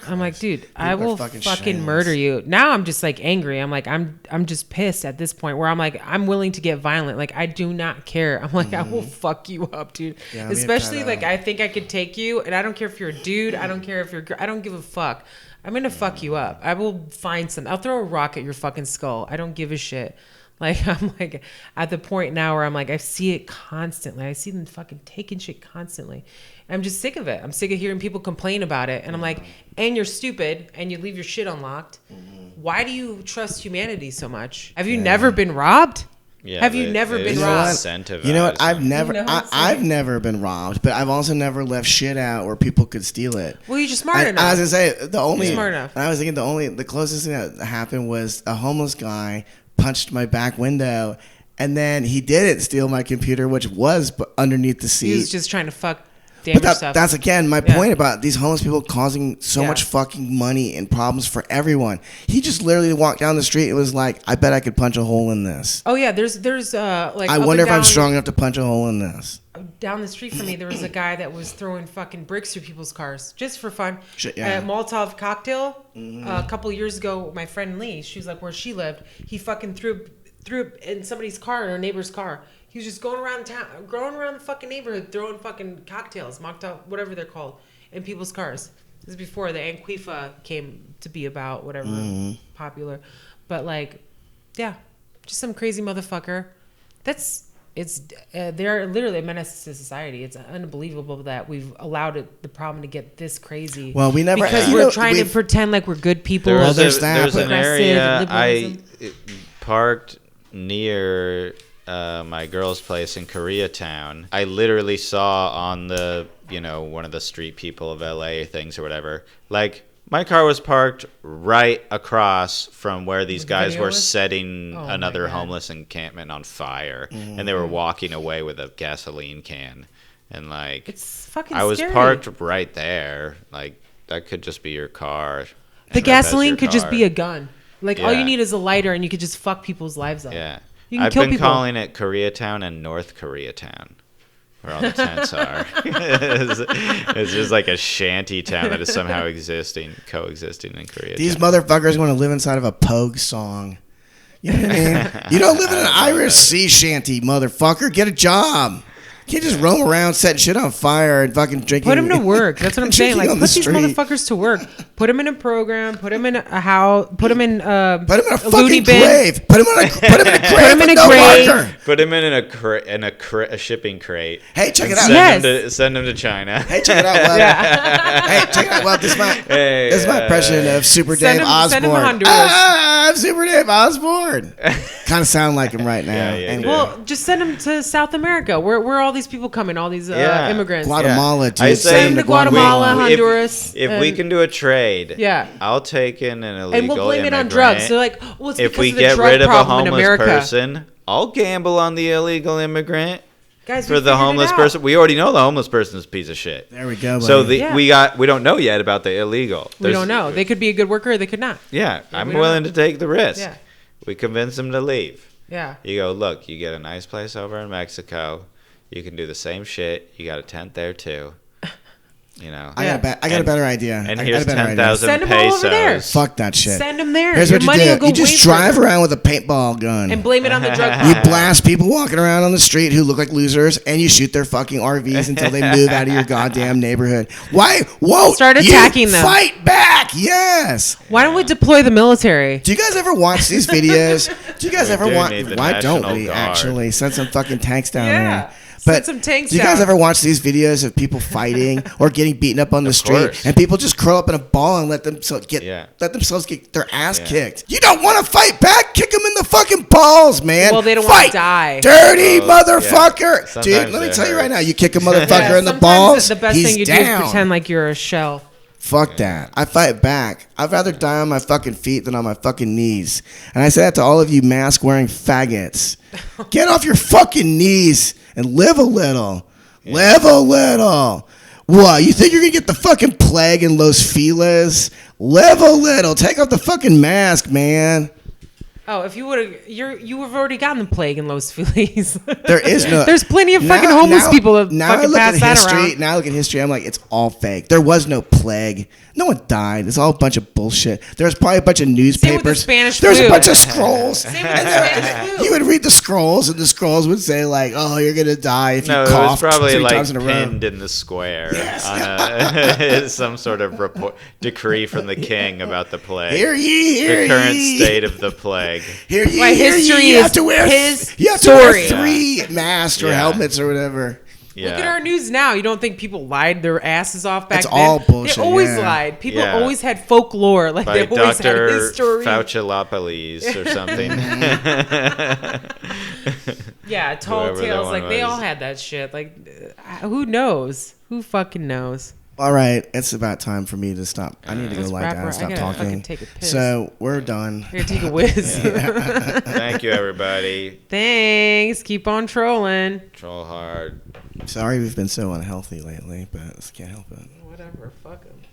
S2: I'm like, dude, people I will fucking murder you. Now I'm just like angry. I'm like, I'm just pissed at this point where I'm like, I'm willing to get violent. Like I do not care. I'm like, I will fuck you up, dude. Yeah, especially like I think I could take you, and I don't care if you're a dude. I don't care if you're. I don't give a fuck. I'm gonna fuck you up. I will find some. I'll throw a rock at your fucking skull. I don't give a shit. Like I'm like at the point now where I'm like I see it constantly. I see them fucking taking shit constantly. I'm just sick of it. I'm sick of hearing people complain about it. And I'm like, and you're stupid and you leave your shit unlocked. Why do you trust humanity so much? Have you never been robbed?
S3: Yeah,
S2: have you never been robbed?
S4: You know what? I've never been robbed, but I've also never left shit out where people could steal it.
S2: Well, you're just smart enough.
S4: I was gonna say you're
S2: smart enough.
S4: I was thinking the closest thing that happened was a homeless guy punched my back window, and then he didn't steal my computer, which was underneath the seat.
S2: He was just trying to fuck. damage stuff.
S4: That's again my point about these homeless people causing so much fucking money and problems for everyone. He just literally walked down the street and was like, I bet I could punch a hole in this.
S2: Oh yeah, there's like.
S4: I wonder if I'm strong enough to punch a hole in this.
S2: Down the street from me, there was a guy that was throwing fucking bricks through people's cars just for fun.
S4: Yeah.
S2: A Molotov cocktail. A couple years ago, my friend Lee, she was like where she lived. He fucking threw it in somebody's car, in her neighbor's car. He was just going around town, going around the fucking neighborhood, throwing fucking cocktails, mocktail, whatever they're called, in people's cars. This is before the Antifa came to be about, whatever, popular. But like, yeah, just some crazy motherfucker. They're literally a menace to society. It's unbelievable that we've allowed the problem to get this crazy.
S4: Well, we never
S2: because we're trying to pretend like we're good people.
S3: There's an area I parked near my girl's place in Koreatown. I literally saw on the one of the street people of LA things or whatever. Like, my car was parked right across from where these guys were setting another homeless encampment on fire, and they were walking away with a gasoline can, and like,
S2: it's fucking
S3: I was
S2: scary.
S3: parked right there. Like, that could just be your car.
S2: The gasoline could just be a gun. Like, all you need is a lighter, and you could just fuck people's lives up.
S3: Yeah,
S2: you can
S3: I've
S2: kill
S3: been
S2: people.
S3: calling it Koreatown and North Koreatown, where all the tents are. It's just like a shanty town that is somehow coexisting in Korea.
S4: These motherfuckers want to live inside of a Pogue song. You know what I mean? You don't live in an Irish sea shanty, motherfucker. Get a job. You can't just roam around setting shit on fire and fucking drinking.
S2: Put them to work. That's what I'm saying. Like, put these
S4: street.
S2: motherfuckers to work. Put them in a program. Put them in a house. Put them in a
S4: fucking grave. Put them in a grave.
S3: Put them in a shipping crate.
S4: Hey, check it out.
S3: Send them to China.
S4: Hey, check it out. Well, hey, check it out. Well, this is my impression of Super Dave Osborne.
S2: Send him to Honduras.
S4: I'm Super Dave Osborne. Kind of sound like him right now.
S2: Well, just send them to South America. Where all these people coming? All these immigrants.
S4: Guatemala, dude.
S3: I say
S2: send them to Guatemala, Honduras.
S3: If we can do a trade,
S2: yeah,
S3: I'll take in an illegal
S2: and we'll blame
S3: immigrant.
S2: it on drugs. They're like, well, it's
S3: if we
S2: because of the
S3: get
S2: drug
S3: rid of a
S2: problem in
S3: homeless
S2: America.
S3: person, I'll gamble on the illegal immigrant.
S2: Guys,
S3: for the homeless person, we already know the homeless person is a piece of shit.
S4: There we go. Buddy.
S3: So we don't know yet about the illegal.
S2: We don't know. They could be a good worker, or they could not.
S3: Yeah, I'm willing to take the risk.
S2: Yeah.
S3: We convince them to leave.
S2: Yeah.
S3: You go, look, you get a nice place over in Mexico. You can do the same shit. You got a tent there too. You know.
S4: I got a better idea.
S3: And here's 10,000 pesos.
S4: Fuck that shit.
S2: Send them there.
S4: Here's what you do. You just drive around with a paintball gun.
S2: And blame it on the drug
S4: You blast people walking around on the street who look like losers, and you shoot their fucking RVs until they move out of your goddamn neighborhood. Why won't
S2: start attacking them?
S4: Fight back. Yes.
S2: Why don't we deploy the military?
S4: Do you guys ever watch these videos? Do you guys ever watch? Why don't we
S3: Guard.
S4: actually send some fucking tanks down there?
S2: But some tanks
S4: do you guys ever watch these videos of people fighting or getting beaten up on the street,
S3: course.
S4: and people just curl up in a ball and let themselves get their ass kicked? You don't want to fight back? Kick them in the fucking balls, man.
S2: Well, they don't want to die.
S4: Dirty motherfucker.
S3: Yeah.
S4: Dude, let me tell you right now, you kick a motherfucker in the balls,
S2: the best
S4: he's
S2: thing you
S4: down.
S2: do is pretend like you're a shell.
S4: Fuck that. I fight back. I'd rather die on my fucking feet than on my fucking knees. And I say that to all of you mask-wearing faggots. Get off your fucking knees and live a little. Yeah. Live a little. What, you think you're going to get the fucking plague in Los Feliz? Live a little. Take off the fucking mask, man.
S2: Oh, if you would have, you have already gotten the plague in Los Feliz.
S4: There is no.
S2: There's plenty of fucking homeless people that fucking pass that around.
S4: Now I look at history. I'm like, it's all fake. There was no plague. No one died. It's all a bunch of bullshit. There's probably a bunch of newspapers.
S2: Same with the Spanish
S4: There's
S2: flu.
S4: a bunch of scrolls.
S2: Same with the Spanish flu.
S4: You would read the scrolls, and the scrolls would say like, "Oh, you're gonna die if you
S3: cough."
S4: cough
S3: No, it was probably
S4: 3
S3: like
S4: times in a row.
S3: pinned in the square on some sort of decree from the king about the plague.
S4: Hear ye, hear
S3: the current
S4: ye.
S3: state of the plague.
S4: Hear ye,
S2: My
S4: hear
S2: history
S4: ye. You
S2: is
S4: have to wear
S2: his
S4: You have to
S2: story.
S4: wear 3 masks or helmets or whatever.
S3: Yeah.
S2: Look at our news now. You don't think people lied their asses off back
S4: It's
S2: then?
S4: all bullshit,
S2: They always
S4: yeah.
S2: lied. People always had folklore. Like
S3: By
S2: they always had
S3: Dr.
S2: history.
S3: Faucilopolis or something.
S2: Yeah, tall
S3: Whoever that
S2: tales.
S3: one
S2: Like they
S3: was.
S2: all had that shit. Like who knows? Who fucking knows?
S4: All right, it's about time for me to stop. I need to go
S2: Let's
S4: lie
S2: wrap
S4: down
S2: her-
S4: and stop
S2: I gotta
S4: talking.
S2: fucking take a piss.
S4: So we're done.
S2: I gotta take a whiz.
S3: Thank you, everybody.
S2: Thanks. Keep on trolling.
S3: Troll hard.
S4: Sorry we've been so unhealthy lately, but I can't help it.
S2: Whatever, fuck him.